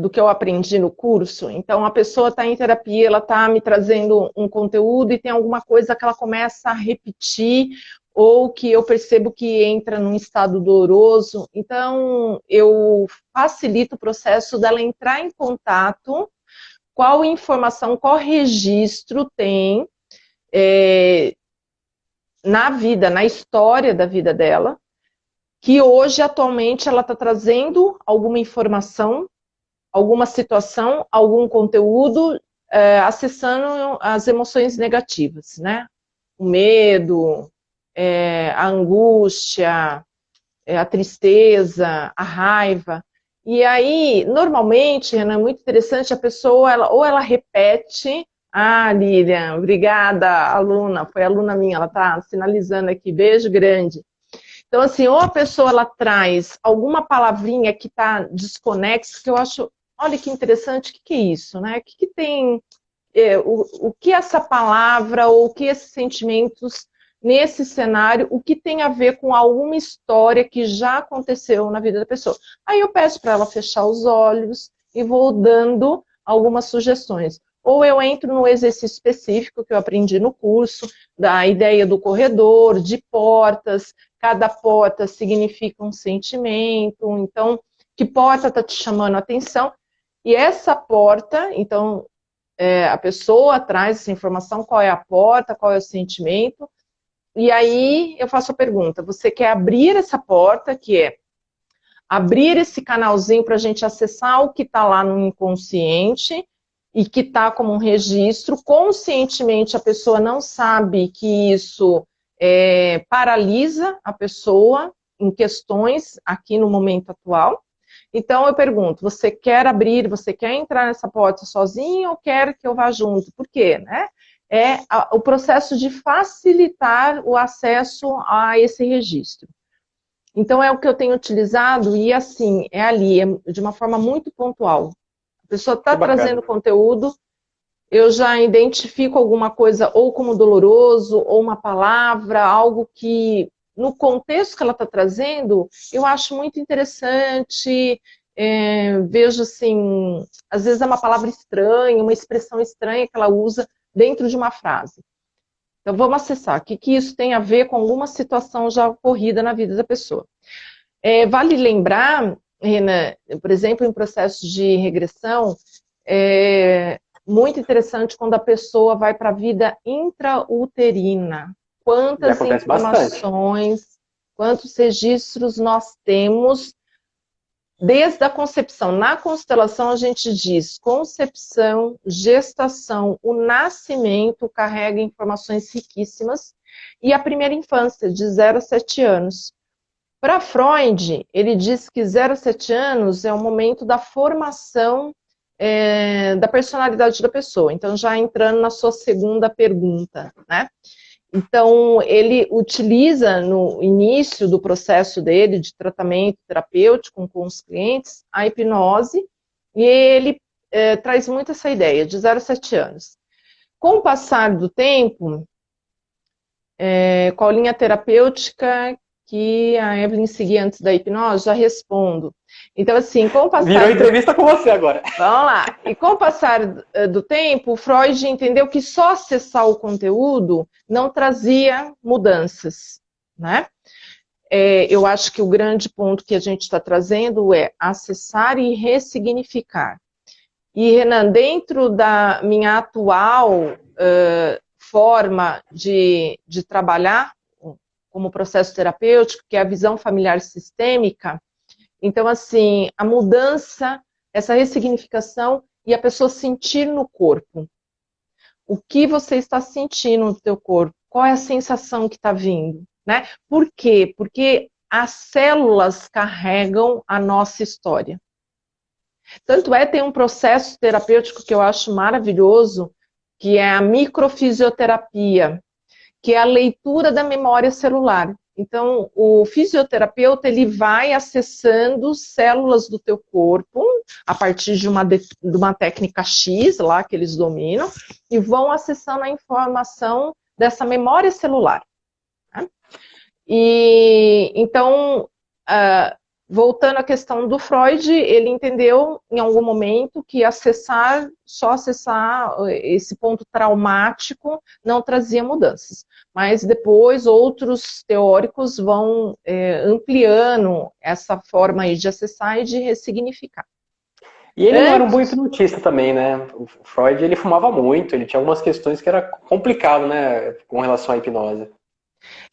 do que eu aprendi no curso, então a pessoa está em terapia, ela está me trazendo um conteúdo e tem alguma coisa que ela começa a repetir ou que eu percebo que entra num estado doloroso, então eu facilito o processo dela entrar em contato, qual informação, qual registro tem na vida, na história da vida dela, que hoje, atualmente, ela está trazendo alguma informação, alguma situação, algum conteúdo acessando as emoções negativas, né? O medo, a angústia, a tristeza, a raiva. E aí, normalmente, Renan, é muito interessante, a pessoa, ou ela repete, Lilian, obrigada, aluna, foi aluna minha, ela está sinalizando aqui, beijo grande. Então, assim, ou a pessoa, ela traz alguma palavrinha que está desconexa, que eu acho, olha que interessante, o que é isso, né? O que tem, o que essa palavra, ou o que esses sentimentos nesse cenário, o que tem a ver com alguma história que já aconteceu na vida da pessoa. Aí eu peço para ela fechar os olhos e vou dando algumas sugestões. Ou eu entro no exercício específico que eu aprendi no curso, da ideia do corredor, de portas, cada porta significa um sentimento, então, que porta está te chamando a atenção? E essa porta, então, a pessoa traz essa informação, qual é a porta, qual é o sentimento, e aí eu faço a pergunta, você quer abrir essa porta, que é abrir esse canalzinho para a gente acessar o que está lá no inconsciente e que está como um registro, conscientemente a pessoa não sabe que isso paralisa a pessoa em questões aqui no momento atual. Então eu pergunto, você quer abrir, você quer entrar nessa porta sozinho ou quer que eu vá junto? Por quê? Né? O processo de facilitar o acesso a esse registro. Então é o que eu tenho utilizado e assim, ali, de uma forma muito pontual. A pessoa está trazendo conteúdo, eu já identifico alguma coisa ou como doloroso, ou uma palavra, algo que, no contexto que ela está trazendo, eu acho muito interessante, vejo assim, às vezes é uma palavra estranha, uma expressão estranha que ela usa dentro de uma frase. Então vamos acessar, o que isso tem a ver com alguma situação já ocorrida na vida da pessoa. Vale lembrar, Renan, por exemplo, em processos de regressão, muito interessante quando a pessoa vai para a vida intrauterina. Quantas informações, quantos registros nós temos desde a concepção. Na constelação a gente diz concepção, gestação, o nascimento carrega informações riquíssimas e a primeira infância, de 0 a 7 anos. Para Freud, ele diz que 0 a 7 anos é o momento da formação da personalidade da pessoa. Então, já entrando na sua segunda pergunta, né? Então, ele utiliza no início do processo dele de tratamento terapêutico com os clientes a hipnose e ele traz muito essa ideia de 0 a 7 anos. Com o passar do tempo, qual linha terapêutica que a Evelyn seguia antes da hipnose, já respondo. Então, assim, com o passar... Virou entrevista com você agora. Vamos lá. E com o passar do tempo, Freud entendeu que só acessar o conteúdo não trazia mudanças, né? Eu acho que o grande ponto que a gente está trazendo é acessar e ressignificar. E, Renan, dentro da minha atual forma de trabalhar como processo terapêutico, que é a visão familiar sistêmica, então, assim, a mudança, essa ressignificação e a pessoa sentir no corpo. O que você está sentindo no teu corpo? Qual é a sensação que está vindo? Né? Por quê? Porque as células carregam a nossa história. Tanto tem um processo terapêutico que eu acho maravilhoso, que é a microfisioterapia, que é a leitura da memória celular. Então, o fisioterapeuta, ele vai acessando células do teu corpo, a partir de uma técnica X, lá que eles dominam, e vão acessando a informação dessa memória celular. Né? E, então, voltando à questão do Freud, ele entendeu em algum momento que só acessar esse ponto traumático não trazia mudanças. Mas depois outros teóricos vão ampliando essa forma aí de acessar e de ressignificar. E ele não era um bom hipnotista também, né? O Freud, ele fumava muito, ele tinha algumas questões que era complicado, né, com relação à hipnose.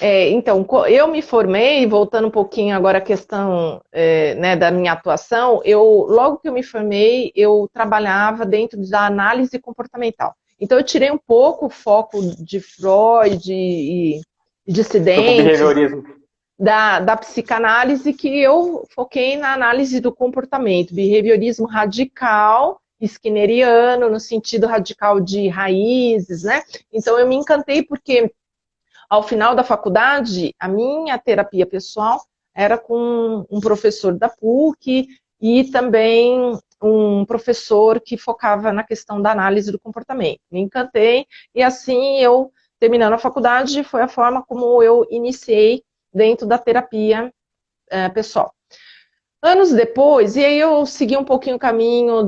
Então, eu me formei, voltando um pouquinho agora à questão né, da minha atuação, logo que eu me formei, eu trabalhava dentro da análise comportamental. Então, eu tirei um pouco o foco de Freud e dissidentes, da psicanálise, que eu foquei na análise do comportamento, behaviorismo radical, skinneriano, no sentido radical de raízes, né? Então, eu me encantei porque ao final da faculdade, a minha terapia pessoal era com um professor da PUC e também um professor que focava na questão da análise do comportamento. Me encantei e assim eu, terminando a faculdade, foi a forma como eu iniciei dentro da terapia pessoal. Anos depois, e aí eu segui um pouquinho o caminho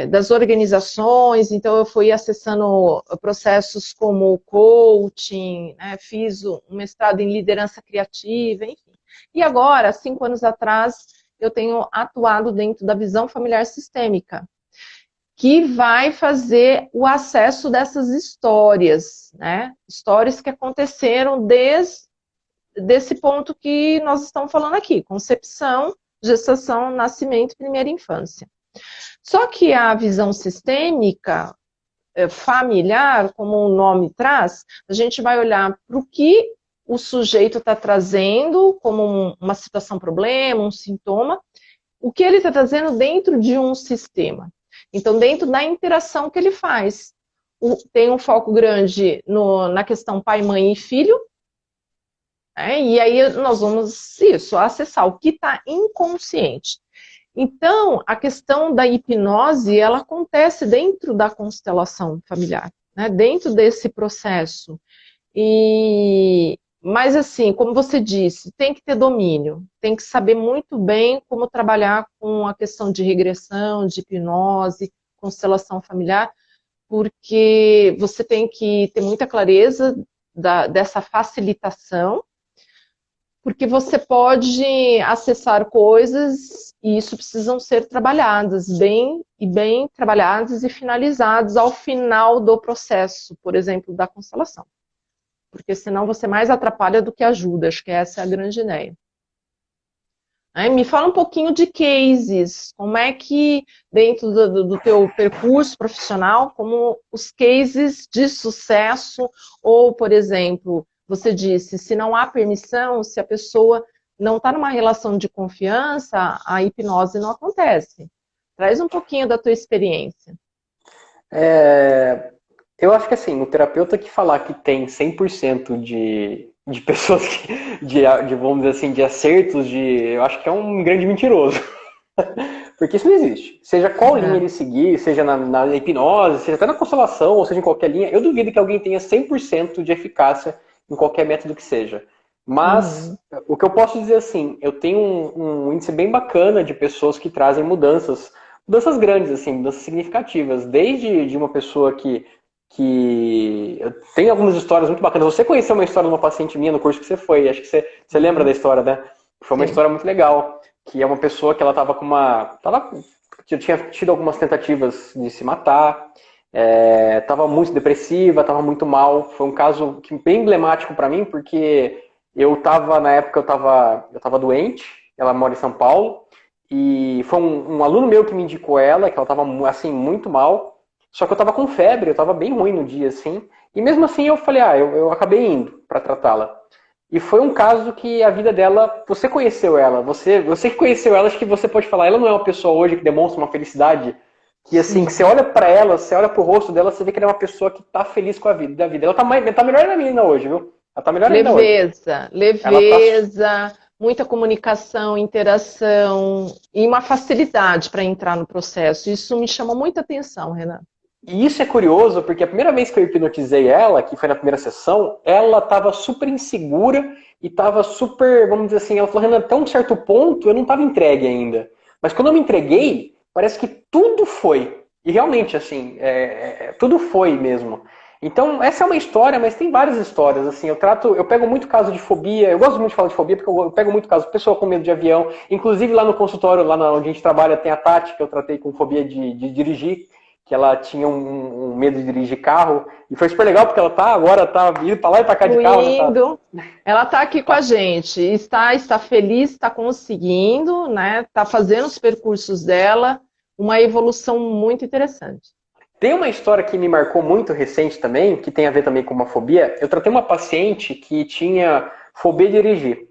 das organizações, então eu fui acessando processos como coaching, né, fiz um mestrado em liderança criativa, enfim. E agora, 5 anos atrás, eu tenho atuado dentro da visão familiar sistêmica, que vai fazer o acesso dessas histórias, né? Histórias que aconteceram desse ponto que nós estamos falando aqui, concepção, gestação, nascimento, primeira infância. Só que a visão sistêmica, familiar, como o nome traz, a gente vai olhar para o que o sujeito está trazendo como uma situação problema, um sintoma, o que ele está trazendo dentro de um sistema. Então, dentro da interação que ele faz. Tem um foco grande na questão pai, mãe e filho, e aí nós vamos acessar o que está inconsciente. Então, a questão da hipnose, ela acontece dentro da constelação familiar, né? Dentro desse processo. Mas assim, como você disse, tem que ter domínio, tem que saber muito bem como trabalhar com a questão de regressão, de hipnose, constelação familiar, porque você tem que ter muita clareza dessa facilitação, porque você pode acessar coisas e isso precisam ser trabalhadas, bem trabalhadas e finalizadas ao final do processo, por exemplo, da constelação. Porque senão você mais atrapalha do que ajuda, acho que essa é a grande ideia. Me fala um pouquinho de cases, como é que dentro do teu percurso profissional, como os cases de sucesso, ou, por exemplo, você disse, se não há permissão, se a pessoa não está numa relação de confiança, a hipnose não acontece. Traz um pouquinho da tua experiência. Eu acho que assim, o terapeuta que falar que tem 100% de pessoas, vamos dizer assim, de acertos, eu acho que é um grande mentiroso. Porque isso não existe. Seja qual linha ele seguir, seja na hipnose, seja até na constelação, ou seja em qualquer linha, eu duvido que alguém tenha 100% de eficácia em qualquer método que seja. Mas, o que eu posso dizer assim, eu tenho um índice bem bacana de pessoas que trazem mudanças grandes, assim, mudanças significativas. Desde de uma pessoa que tem algumas histórias muito bacanas. Você conheceu uma história de uma paciente minha no curso que você foi, acho que você lembra da história, né? Foi uma história muito legal, que é uma pessoa que ela estava com tinha tido algumas tentativas de se matar, estava muito depressiva, estava muito mal. Foi um caso bem emblemático para mim, porque na época eu estava doente, ela mora em São Paulo, e foi um aluno meu que me indicou ela, que ela estava assim, muito mal. Só que eu tava com febre, eu tava bem ruim no dia, assim. E mesmo assim eu falei, eu acabei indo para tratá-la. E foi um caso que a vida dela, você conheceu ela, você que conheceu ela, acho que você pode falar, ela não é uma pessoa hoje que demonstra uma felicidade, que assim, que você olha para ela, você olha pro rosto dela, você vê que ela é uma pessoa que tá feliz com a vida, da vida. Ela tá melhor na menina hoje, viu? Ela tá melhor ainda hoje. Leveza, muita comunicação, interação e uma facilidade para entrar no processo. Isso me chama muita atenção, Renan. E isso é curioso, porque a primeira vez que eu hipnotizei ela, que foi na primeira sessão, ela estava super insegura e estava super, vamos dizer assim, ela falou, Renan, até um certo ponto eu não estava entregue ainda. Mas quando eu me entreguei, parece que tudo foi. E realmente, assim, tudo foi mesmo. Então, essa é uma história, mas tem várias histórias, assim, eu pego muito caso de fobia, eu gosto muito de falar de fobia, porque eu pego muito caso de pessoa com medo de avião, inclusive lá no consultório, lá onde a gente trabalha, tem a Tati, que eu tratei com fobia de dirigir, que ela tinha um medo de dirigir carro. E foi super legal, porque ela agora tá indo pra lá e pra cá de carro. Né, ela tá aqui com a gente, está feliz, está conseguindo, né? Está fazendo os percursos dela, uma evolução muito interessante. Tem uma história que me marcou muito recente também, que tem a ver também com uma fobia. Eu tratei uma paciente que tinha fobia de dirigir.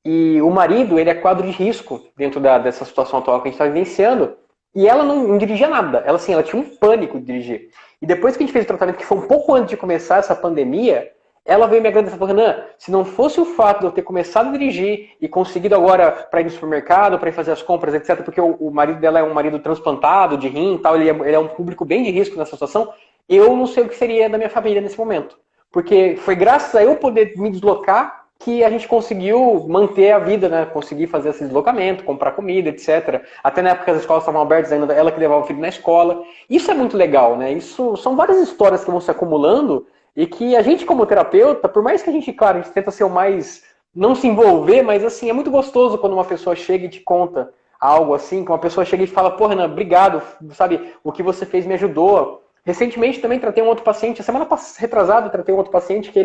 E o marido, ele é quadro de risco dentro dessa situação atual que a gente está vivenciando. E ela não dirigia nada. Ela, assim, ela tinha um pânico de dirigir. E depois que a gente fez o tratamento, que foi um pouco antes de começar essa pandemia, ela veio me agradecer, falando: Renan, se não fosse o fato de eu ter começado a dirigir e conseguido agora para ir no supermercado, para ir fazer as compras, etc., porque o marido dela é um marido transplantado, de rim e tal, ele é um público bem de risco nessa situação, eu não sei o que seria da minha família nesse momento. Porque foi graças a eu poder me deslocar que a gente conseguiu manter a vida, né? Conseguir fazer esse deslocamento, comprar comida, etc. Até na época que as escolas estavam abertas ainda, ela que levava o filho na escola. Isso é muito legal, né? Isso são várias histórias que vão se acumulando e que a gente, como terapeuta, por mais que a gente, claro, a gente tenta ser o mais... não se envolver, mas assim, é muito gostoso quando uma pessoa chega e te conta algo assim, que uma pessoa chega e fala: pô, Renan, obrigado, sabe, o que você fez me ajudou. Recentemente também tratei um outro paciente, a semana retrasada tratei um outro paciente que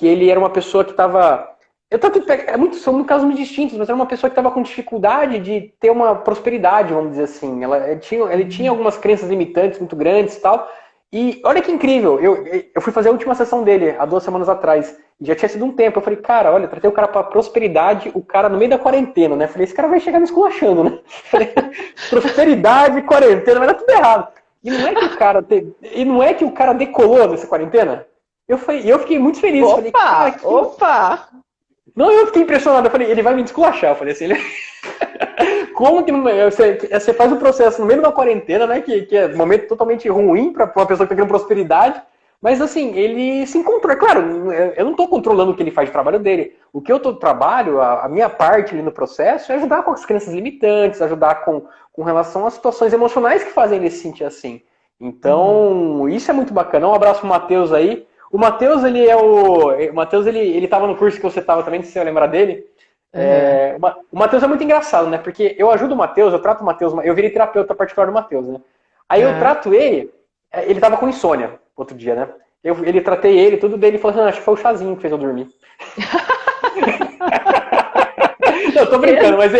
ele era uma pessoa que estava... são casos muito distintos, mas era uma pessoa que estava com dificuldade de ter uma prosperidade, vamos dizer assim. Ele tinha algumas crenças limitantes muito grandes e tal. E olha que incrível, eu fui fazer a última sessão dele, há 2 semanas atrás. Já tinha sido um tempo. Eu falei: cara, olha, tratei o cara para prosperidade, o cara no meio da quarentena, né? Falei: esse cara vai chegar me esculachando, né? Falei: prosperidade, quarentena, vai dar tudo errado. E não é que o cara decolou nessa quarentena? Eu fiquei muito feliz. Opa, falei: cara, opa! Não, eu fiquei impressionado. Eu falei: ele vai me desculachar. Eu falei assim: como que você faz o processo no meio da quarentena, né? Que é um momento totalmente ruim para uma pessoa que está querendo prosperidade. Mas assim, ele se encontrou. É claro, eu não estou controlando o que ele faz de trabalho dele. O que eu trabalho, a minha parte ali no processo, é ajudar com as crenças limitantes, ajudar com relação às situações emocionais que fazem ele se sentir assim. Então, isso é muito bacana. Um abraço pro Matheus aí. O Matheus, ele tava no curso que você tava também, se você vai lembrar dele. O Matheus é muito engraçado, né? Porque eu ajudo o Matheus, eu trato o Matheus, eu virei terapeuta particular do Matheus, né? Aí eu trato ele tava com insônia outro dia, né? Ele tratei ele, tudo dele, e falou assim: acho que foi o chazinho que fez eu dormir. Não, eu tô brincando, mas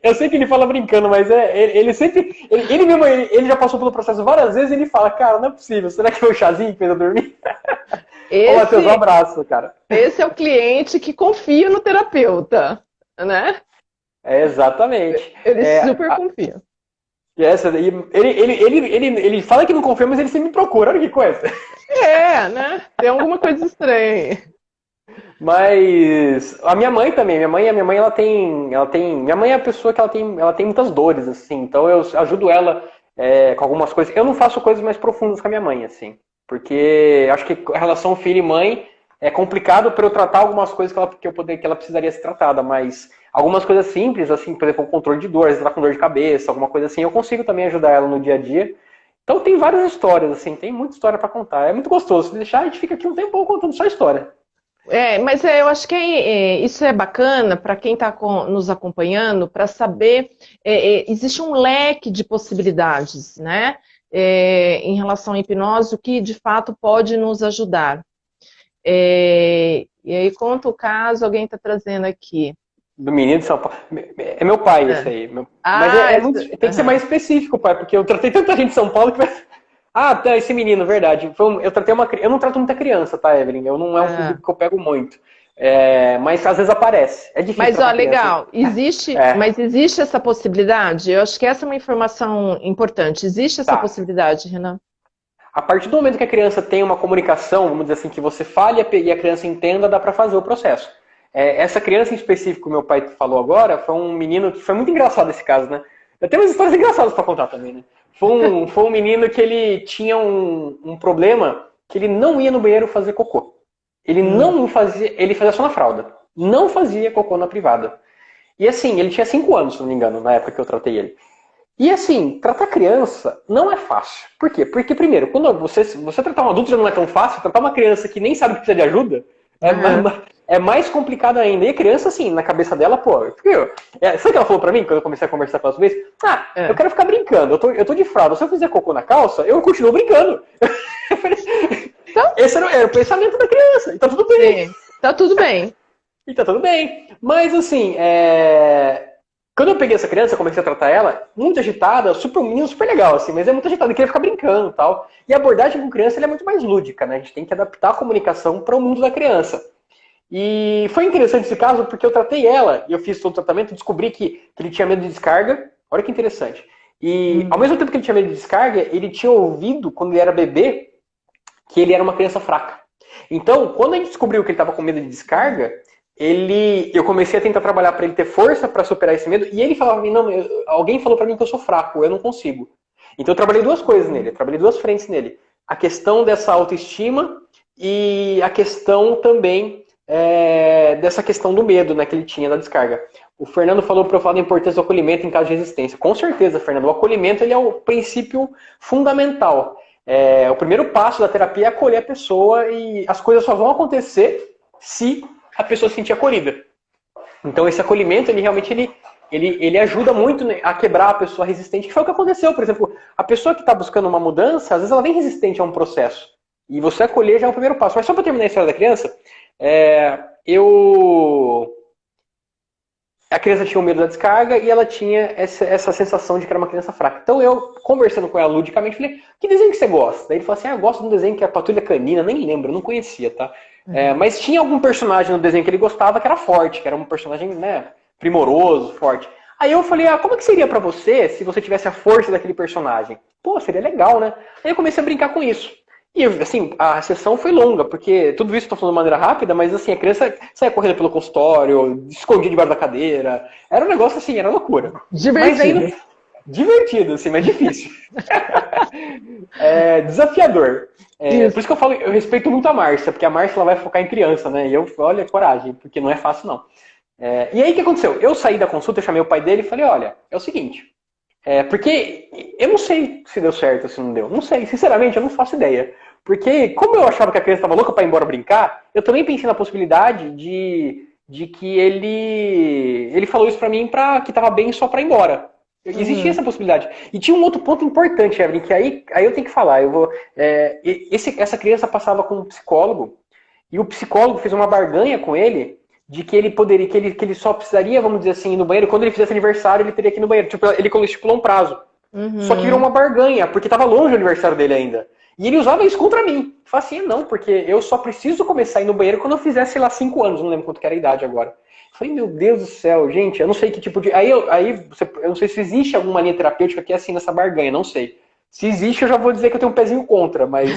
eu sei que ele fala brincando, mas ele sempre, ele mesmo, ele já passou pelo processo várias vezes e ele fala: cara, não é possível, será que foi o chazinho que fez eu dormir? Ô, Matheus, um abraço, cara. Esse é o cliente que confia no terapeuta, né? Exatamente. Ele super confia. Ele fala que não confia, mas ele sempre me procura, olha que coisa. Né? Tem alguma coisa estranha. Mas a minha mãe também, minha mãe minha mãe é a pessoa que ela tem muitas dores, assim, então eu ajudo ela com algumas coisas. Eu não faço coisas mais profundas com a minha mãe, assim, porque acho que a relação filho e mãe é complicado para eu tratar algumas coisas que ela precisaria ser tratada, mas algumas coisas simples, assim, por exemplo, o controle de dor, se ela tá com dor de cabeça, alguma coisa assim, eu consigo também ajudar ela no dia a dia. Então tem várias histórias, assim, tem muita história para contar. É muito gostoso. Se deixar, a gente fica aqui um tempo contando só história. Mas eu acho que isso é bacana para quem está nos acompanhando, para saber, existe um leque de possibilidades, né? Em relação à hipnose, o que de fato pode nos ajudar. E aí conta o caso, alguém está trazendo aqui. Do menino de São Paulo. É meu pai esse aí. Mas tem que ser mais específico, pai, porque eu tratei tanta gente de São Paulo que... Ah, tá, esse menino, verdade. Eu não trato muita criança, tá, Evelyn? Não é um público que eu pego muito. Mas às vezes aparece. É difícil. Mas, ó, legal. Mas existe essa possibilidade? Eu acho que essa é uma informação importante. Existe essa possibilidade, Renan? A partir do momento que a criança tem uma comunicação, vamos dizer assim, que você fale e a criança entenda, dá para fazer o processo. Essa criança em específico que o meu pai falou agora, foi um menino que foi muito engraçado esse caso, né? Eu tenho umas histórias engraçadas para contar também, né? Foi um menino que ele tinha um problema que ele não ia no banheiro fazer cocô. Ele não fazia, ele fazia só na fralda. Não fazia cocô na privada. E assim, ele tinha 5 anos, se não me engano, na época que eu tratei ele. E assim, tratar criança não é fácil. Por quê? Porque primeiro, quando você tratar um adulto já não é tão fácil, tratar uma criança que nem sabe que precisa de ajuda é mais complicado ainda. E a criança, assim, na cabeça dela, pô, sabe o que ela falou pra mim quando eu comecei a conversar pela vez? Eu quero ficar brincando, eu tô de fralda, se eu fizer cocô na calça, eu continuo brincando. Então, esse era o pensamento da criança, e tá tudo bem. sim, tá tudo bem. E tá tudo bem. Mas, assim, quando eu peguei essa criança, comecei a tratar ela, muito agitada, super menino, super legal, assim, mas é muito agitada, queria ficar brincando e tal. E a abordagem com criança ela é muito mais lúdica, né? A gente tem que adaptar a comunicação para o mundo da criança. E foi interessante esse caso porque eu tratei ela, e eu fiz todo o tratamento e descobri que ele tinha medo de descarga. Olha que interessante. E ao mesmo tempo que ele tinha medo de descarga, ele tinha ouvido, quando ele era bebê, que ele era uma criança fraca. Então, quando a gente descobriu que ele estava com medo de descarga, eu comecei a tentar trabalhar para ele ter força para superar esse medo, e ele falava pra mim, não, alguém falou para mim que eu sou fraco, eu não consigo. Então eu trabalhei duas coisas nele, eu trabalhei duas frentes nele. A questão dessa autoestima e a questão também dessa questão do medo, né, que ele tinha da descarga. O Fernando falou para eu falar da importância do acolhimento em caso de resistência. Com certeza, Fernando, o acolhimento ele é o princípio fundamental. O primeiro passo da terapia é acolher a pessoa e as coisas só vão acontecer se a pessoa se sentir acolhida. Então esse acolhimento, ele realmente ele ajuda muito, né, a quebrar a pessoa resistente, que foi o que aconteceu. Por exemplo, a pessoa que está buscando uma mudança, às vezes ela vem resistente a um processo. E você acolher já é o primeiro passo. Mas só para terminar a história da criança, a criança tinha o medo da descarga e ela tinha essa sensação de que era uma criança fraca. Então eu, conversando com ela ludicamente, falei, que desenho que você gosta? Daí ele falou assim, eu gosto de um desenho que é a Patrulha Canina, nem lembro, eu não conhecia, tá? Mas tinha algum personagem no desenho que ele gostava que era forte, que era um personagem, né, primoroso, forte. Aí eu falei, como que seria pra você se você tivesse a força daquele personagem? Pô, seria legal, né? Aí eu comecei a brincar com isso. E, assim, a sessão foi longa, porque tudo isso eu tô falando de maneira rápida, mas, assim, a criança saia correndo pelo consultório, escondia debaixo da cadeira. Era um negócio, assim, era loucura. Divertido. Mas aí, divertido, assim, mas difícil. Desafiador. Por isso que eu falo, eu respeito muito a Márcia, porque a Márcia ela vai focar em criança, né? E eu, olha, coragem, porque não é fácil, não. E aí, o que aconteceu? Eu saí da consulta, eu chamei o pai dele e falei, olha, é o seguinte... porque eu não sei se deu certo ou se não deu. Não sei, sinceramente, eu não faço ideia. Porque, como eu achava que a criança estava louca para ir embora brincar, eu também pensei na possibilidade de que ele falou isso para mim que estava bem só para ir embora. Existia essa possibilidade. E tinha um outro ponto importante, Evelyn, que aí eu tenho que falar. Essa criança passava com um psicólogo, e o psicólogo fez uma barganha com ele de que ele poderia, que ele só precisaria, vamos dizer assim, ir no banheiro. Quando ele fizesse aniversário, ele teria que ir no banheiro. Tipo, ele estipulou um prazo. Só que virou uma barganha, porque estava longe o aniversário dele ainda. E ele usava isso contra mim. Falei assim, não, porque eu só preciso começar a ir no banheiro quando eu fizer, sei lá, 5 anos. Não lembro quanto que era a idade agora. Eu falei, meu Deus do céu, gente, eu não sei que tipo de... eu não sei se existe alguma linha terapêutica que é assim nessa barganha, não sei. Se existe, eu já vou dizer que eu tenho um pezinho contra, mas...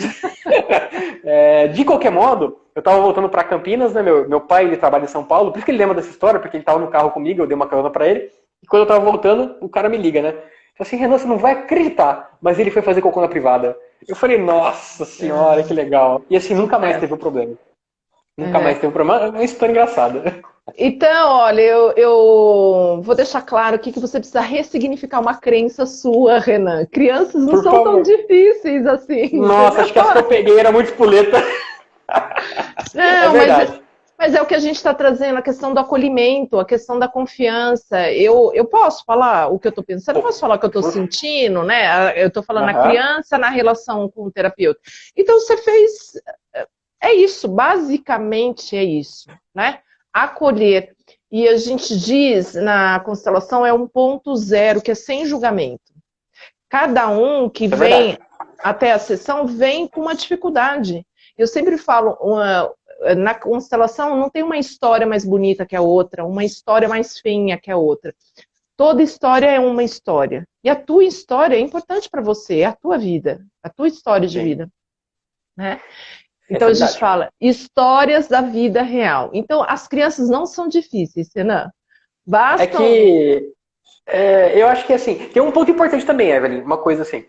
de qualquer modo, eu tava voltando para Campinas, né? Meu pai, ele trabalha em São Paulo, por isso que ele lembra dessa história, porque ele tava no carro comigo, eu dei uma carona para ele, e quando eu tava voltando, o cara me liga, né? Falei assim, Renan, você não vai acreditar, mas ele foi fazer cocô na privada. Eu falei, nossa senhora, que legal. E assim, nunca mais teve o problema. Nunca mais teve o problema. É uma história engraçada. Então, olha, eu vou deixar claro aqui que você precisa ressignificar uma crença sua, Renan. Crianças não são tão difíceis assim. Nossa, acho que essa que eu peguei era muito espoleta. Não, mas é o que a gente está trazendo, a questão do acolhimento, a questão da confiança. Eu posso falar o que eu estou pensando, eu posso falar o que eu estou sentindo, né? Eu estou falando a criança na relação com o terapeuta. Então, você fez... É isso, basicamente é isso, né? Acolher. E a gente diz na constelação é um ponto zero, que é sem julgamento. Cada um que vem até a sessão vem com uma dificuldade. Eu sempre falo, na constelação não tem uma história mais bonita que a outra, uma história mais feinha que a outra. Toda história é uma história. E a tua história é importante para você, é a tua vida, a tua história de vida, né? Então a gente fala histórias da vida real. Então as crianças não são difíceis, Renan. Bastam... É que eu acho que assim, tem um ponto importante também, Evelyn, uma coisa assim.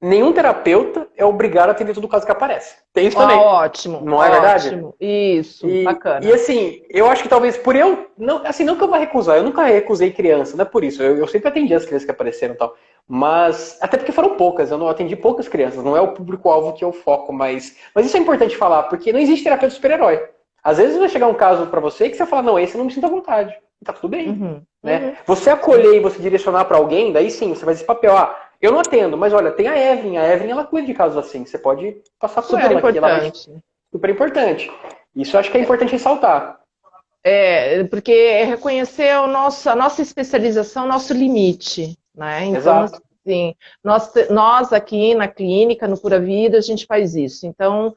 Nenhum terapeuta é obrigado a atender todo caso que aparece. Tem isso também. Ótimo. Não é verdade? Isso, bacana. E assim, eu acho que talvez por eu... Não, assim, não que eu vá recusar. Eu nunca recusei criança, não é por isso. Eu sempre atendi as crianças que apareceram e tal. Mas, até porque foram poucas. Eu não atendi poucas crianças. Não é o público-alvo que eu foco. Mas isso é importante falar, porque não existe terapeuta super-herói. Às vezes vai chegar um caso para você que você fala, não, esse eu não me sinto à vontade. E tá tudo bem. Né? Uhum. Você acolher e você direcionar para alguém, daí sim, você faz esse papel. Eu não atendo, mas olha, tem a Evelyn ela cuida de casos assim. Você pode passar por Super ela, que ela vai... importante. Super importante. Isso eu acho que é importante ressaltar. Porque é reconhecer a nossa especialização, nosso limite, né? Então, Exato. assim, nós aqui na clínica, no Pura Vida, a gente faz isso. Então,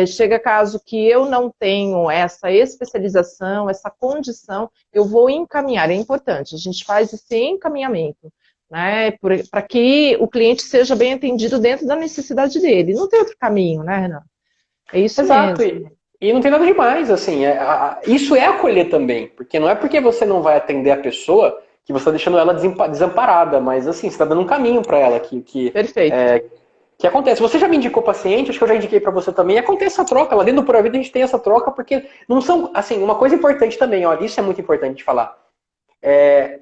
chega caso que eu não tenho essa especialização, essa condição, eu vou encaminhar, é importante, a gente faz esse encaminhamento, né? Para que o cliente seja bem atendido dentro da necessidade dele. Não tem outro caminho, né, Renan? É isso Exato. mesmo. E não tem nada demais, assim. Isso é acolher também. Porque não é porque você não vai atender a pessoa que você está deixando ela desamparada, mas assim, você está dando um caminho para ela Perfeito. que acontece. Você já me indicou paciente, acho que eu já indiquei para você também, e acontece essa troca. Lá dentro do Pura Vida a gente tem essa troca, porque não são, assim, uma coisa importante também, olha, isso é muito importante de falar.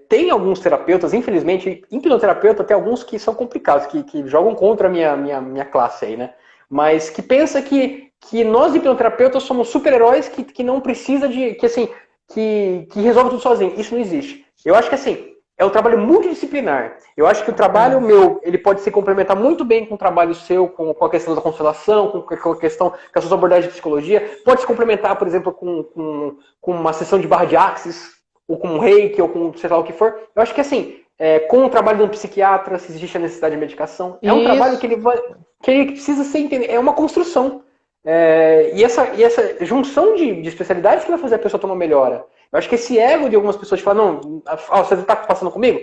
Tem alguns terapeutas, infelizmente, hipnoterapeuta, tem alguns que são complicados, que jogam contra a minha classe aí, né? Mas que pensa que nós hipnoterapeutas somos super-heróis que não precisa de, que resolve tudo sozinho. Isso não existe. Eu acho que assim, é um trabalho multidisciplinar. Eu acho que o trabalho meu, ele pode se complementar muito bem com o trabalho seu, com a questão da constelação, com a questão com as suas abordagens de psicologia. Pode se complementar, por exemplo, com uma sessão de barra de axis, ou com um reiki, ou com sei lá o que for. Eu acho que assim, com o trabalho de um psiquiatra, se existe a necessidade de medicação, é um trabalho que ele precisa ser entendido. É uma construção. E essa junção de especialidades que vai fazer a pessoa ter uma melhora. Eu acho que esse ego de algumas pessoas de falar, não, você está passando comigo?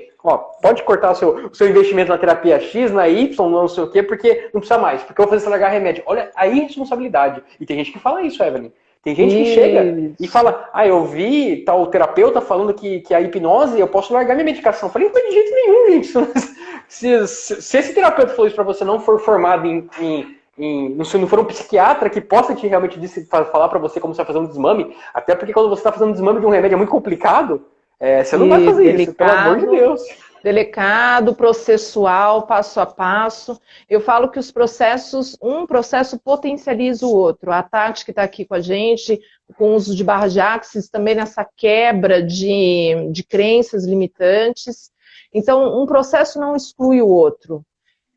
Pode cortar o seu investimento na terapia X, na Y, não sei o quê, porque não precisa mais, porque eu vou fazer você largar remédio. Olha, aí é responsabilidade. E tem gente que fala isso, Evelyn. Tem gente que chega e fala, eu vi tal terapeuta falando que a hipnose, eu posso largar minha medicação. Eu falei, não de jeito nenhum, gente. Se esse terapeuta falou isso pra você, não for formado se não for um psiquiatra que possa te realmente falar pra você como você vai fazer um desmame, até porque quando você está fazendo um desmame de um remédio é muito complicado, você não vai fazer isso, pelo amor de Deus. Delicado, processual, passo a passo. Eu falo que um processo potencializa o outro. A Tati, que está aqui com a gente, com o uso de barra de axis, também nessa quebra de crenças limitantes. Então, um processo não exclui o outro.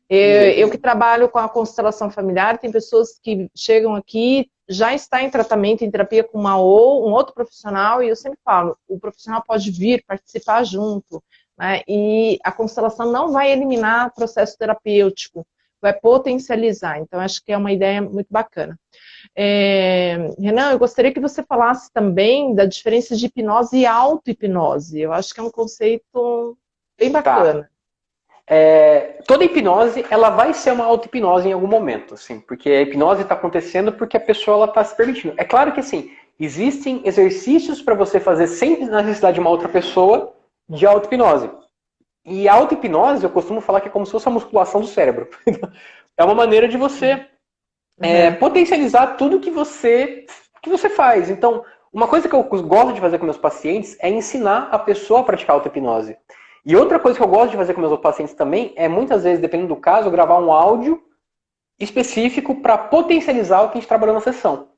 Eu que trabalho com a constelação familiar, tem pessoas que chegam aqui, já está em tratamento, em terapia com um outro profissional, e eu sempre falo, o profissional pode vir participar junto, né? E a constelação não vai eliminar o processo terapêutico, vai potencializar. Então, acho que é uma ideia muito bacana. Renan, eu gostaria que você falasse também da diferença de hipnose e auto-hipnose. Eu acho que é um conceito bem bacana. Toda hipnose, ela vai ser uma auto-hipnose em algum momento, assim, porque a hipnose está acontecendo porque a pessoa está se permitindo. É claro que, assim, existem exercícios para você fazer sem a necessidade de uma outra pessoa de auto-hipnose. E a auto-hipnose, eu costumo falar que é como se fosse a musculação do cérebro. É uma maneira de você potencializar tudo que você faz. Então, uma coisa que eu gosto de fazer com meus pacientes é ensinar a pessoa a praticar auto-hipnose. E outra coisa que eu gosto de fazer com meus pacientes também é, muitas vezes, dependendo do caso, gravar um áudio específico para potencializar o que a gente trabalhou na sessão.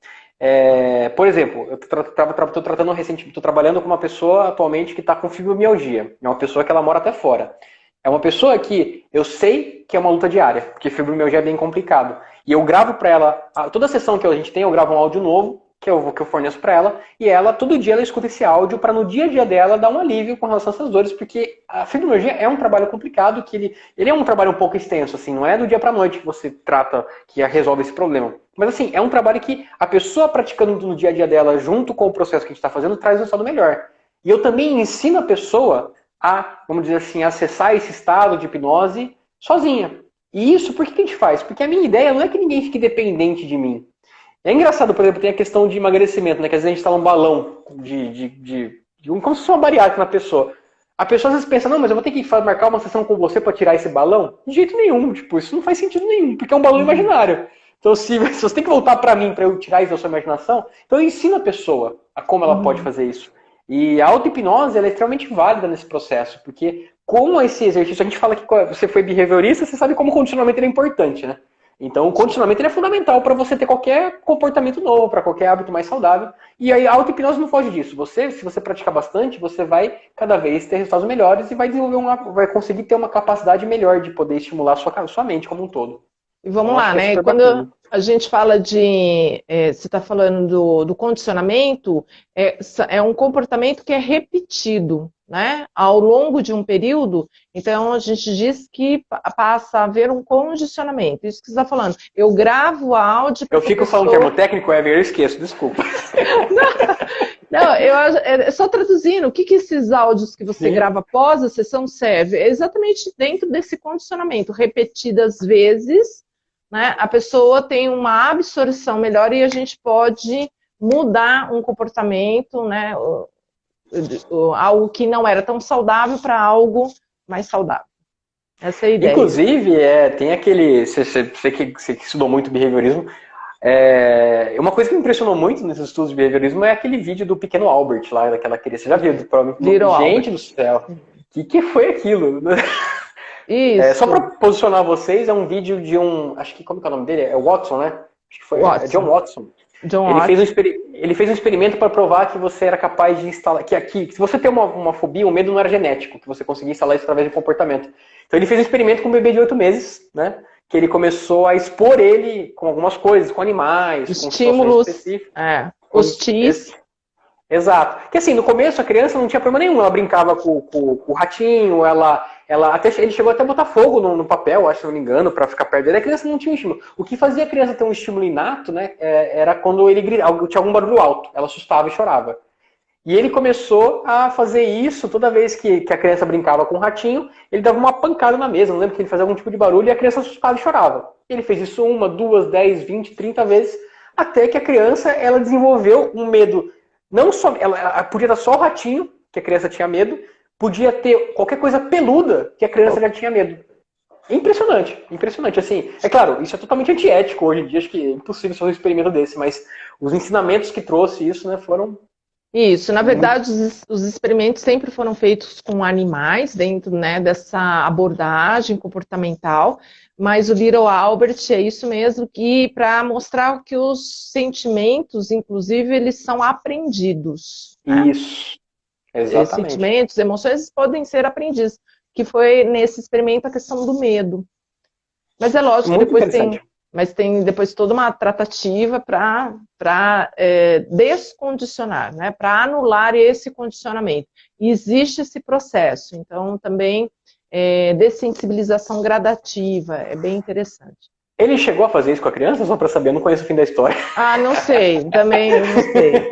Por exemplo, eu estou trabalhando com uma pessoa atualmente que está com fibromialgia. É uma pessoa que ela mora até fora. É uma pessoa que eu sei que é uma luta diária, porque fibromialgia é bem complicado. E eu gravo para ela, toda sessão que a gente tem, eu gravo um áudio novo, que eu forneço para ela, e ela, todo dia, ela escuta esse áudio para no dia a dia dela dar um alívio com relação a essas dores, porque a fibromialgia é um trabalho complicado, que ele é um trabalho um pouco extenso, assim, não é do dia para noite que você trata, que resolve esse problema. Mas assim, é um trabalho que a pessoa praticando no dia a dia dela, junto com o processo que a gente está fazendo, traz um resultado melhor. E eu também ensino a pessoa a, vamos dizer assim, acessar esse estado de hipnose sozinha. E isso, por que a gente faz? Porque a minha ideia não é que ninguém fique dependente de mim. É engraçado, por exemplo, tem a questão de emagrecimento, né? Que às vezes a gente está num balão como se fosse uma bariátrica na pessoa. A pessoa às vezes pensa, não, mas eu vou ter que marcar uma sessão com você para tirar esse balão? De jeito nenhum, tipo, isso não faz sentido nenhum, porque é um balão imaginário. Então, se você tem que voltar para mim para eu tirar isso da sua imaginação, então eu ensino a pessoa a como ela pode fazer isso. E a auto-hipnose ela é extremamente válida nesse processo, porque com esse exercício, a gente fala que você foi behaviorista, você sabe como o condicionamento é importante, né? Então, o condicionamento ele é fundamental para você ter qualquer comportamento novo, para qualquer hábito mais saudável. E aí, a auto-hipnose não foge disso. Se você praticar bastante, você vai cada vez ter resultados melhores e vai desenvolver vai conseguir ter uma capacidade melhor de poder estimular a sua mente como um todo. E vamos então, lá, né? Quando a gente fala você está falando do condicionamento, é um comportamento que é repetido, né? Ao longo de um período, então a gente diz que passa a haver um condicionamento. Isso que você está falando. Eu gravo áudio. Eu fico falando termo técnico, eu esqueço, desculpa. Não, só traduzindo, o que esses áudios que você grava após a sessão serve? É exatamente dentro desse condicionamento, repetidas vezes, né? A pessoa tem uma absorção melhor e a gente pode mudar um comportamento, né? Algo que não era tão saudável para algo mais saudável. Essa é a ideia. Inclusive, tem aquele... Você que estudou muito behaviorismo, uma coisa que me impressionou muito nesses estudos de behaviorismo é aquele vídeo do pequeno Albert lá, daquela criança. Você já viu? Gente do céu, o que foi aquilo? Isso. Só para posicionar vocês, é um vídeo de acho que, como que é o nome dele? É o Watson, né? Acho que foi Watson. É John Watson. Ele fez um experimento para provar que você era capaz de instalar, que se você tem uma fobia, o medo não era genético, que você conseguia instalar isso através de comportamento. Então ele fez um experimento com um bebê de 8 meses, né? Que ele começou a expor ele com algumas coisas, com animais, estímulos, com situações específicas. Hostis. Exato. Que assim, no começo a criança não tinha problema nenhum, ela brincava com o ratinho, ele chegou até a botar fogo no papel, acho, se não me engano, para ficar perto dele. A criança não tinha um estímulo. O que fazia a criança ter um estímulo inato, né, era quando ele gritava, tinha algum barulho alto, ela assustava e chorava. E ele começou a fazer isso toda vez que a criança brincava com o ratinho, ele dava uma pancada na mesa, não lembro que ele fazia algum tipo de barulho, e a criança assustava e chorava. Ele fez isso 1, 2, 10, 20, 30 vezes, até que a criança ela desenvolveu um medo. Não só, ela podia dar só o ratinho, que a criança tinha medo, podia ter qualquer coisa peluda que a criança já tinha medo. Impressionante, impressionante. Assim, é claro, isso é totalmente antiético hoje em dia, acho que é impossível fazer um experimento desse, mas os ensinamentos que trouxe isso, né, foram... Isso, na verdade, os experimentos sempre foram feitos com animais, dentro, né, dessa abordagem comportamental, mas o Little Albert é isso mesmo, que para mostrar que os sentimentos, inclusive, eles são aprendidos. Né? Isso, exatamente. Sentimentos, emoções podem ser aprendidos, que foi nesse experimento a questão do medo. Mas é lógico que depois tem depois toda uma tratativa para descondicionar, né? Para anular esse condicionamento. E existe esse processo, então também dessensibilização gradativa, é bem interessante. Ele chegou a fazer isso com a criança, só para saber, eu não conheço o fim da história. Ah, não sei, também não sei,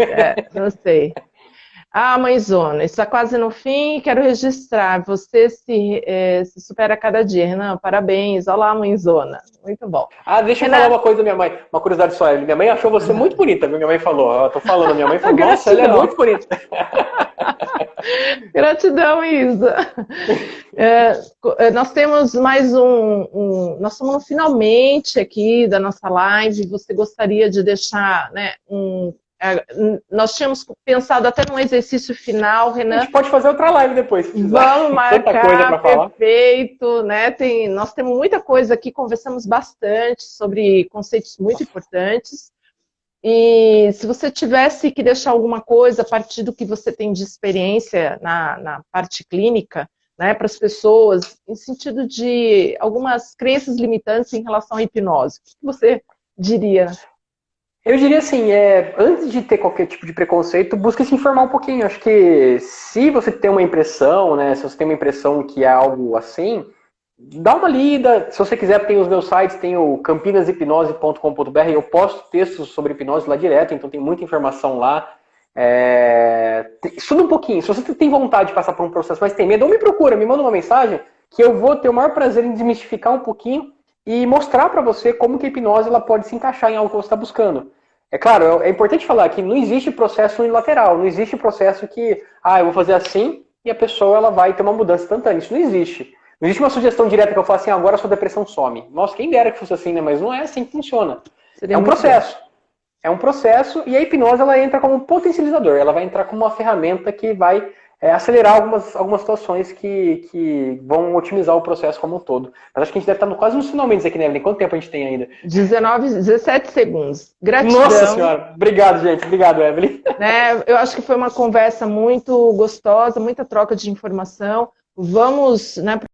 não sei. Ah, mãezona, está quase no fim, quero registrar, você se supera a cada dia. Renan, parabéns, olha lá, mãezona, muito bom. Ah, deixa eu falar uma coisa da minha mãe, uma curiosidade só, minha mãe achou você muito bonita, viu? Minha mãe falou, tô falando, minha mãe falou, nossa, ela é muito bonita. Gratidão, Isa. Nós temos mais nós estamos finalmente aqui da nossa live, você gostaria de deixar, né, nós tínhamos pensado até num exercício final, Renan. A gente pode fazer outra live depois. Vamos marcar, tanta coisa pra falar. Perfeito, né? Nós temos muita coisa aqui, conversamos bastante sobre conceitos muito importantes. E se você tivesse que deixar alguma coisa a partir do que você tem de experiência na parte clínica, né, para as pessoas, em sentido de algumas crenças limitantes em relação à hipnose, o que você diria? Eu diria assim, antes de ter qualquer tipo de preconceito, busque se informar um pouquinho. Acho que se você tem uma impressão, né, se você tem uma impressão que é algo assim, dá uma lida. Se você quiser, tem os meus sites, tem o campinashipnose.com.br, eu posto textos sobre hipnose lá direto, então tem muita informação lá. Estuda um pouquinho. Se você tem vontade de passar por um processo, mas tem medo, ou me procura, me manda uma mensagem, que eu vou ter o maior prazer em desmistificar um pouquinho e mostrar para você como que a hipnose ela pode se encaixar em algo que você está buscando. É claro, é importante falar que não existe processo unilateral, não existe processo que, eu vou fazer assim e a pessoa ela vai ter uma mudança instantânea. Isso não existe. Não existe uma sugestão direta que eu falo assim, agora a sua depressão some. Nossa, quem dera que fosse assim, né? Mas não é assim que funciona. É um processo. É um processo e a hipnose ela entra como um potencializador, ela vai entrar como uma ferramenta que vai acelerar algumas situações que vão otimizar o processo como um todo. Mas acho que a gente deve estar quase nos finalmente aqui, né, Evelyn? Quanto tempo a gente tem ainda? 17 segundos. Gratidão. Nossa Senhora! Obrigado, gente. Obrigado, Evelyn. Né? Eu acho que foi uma conversa muito gostosa, muita troca de informação. Vamos, né,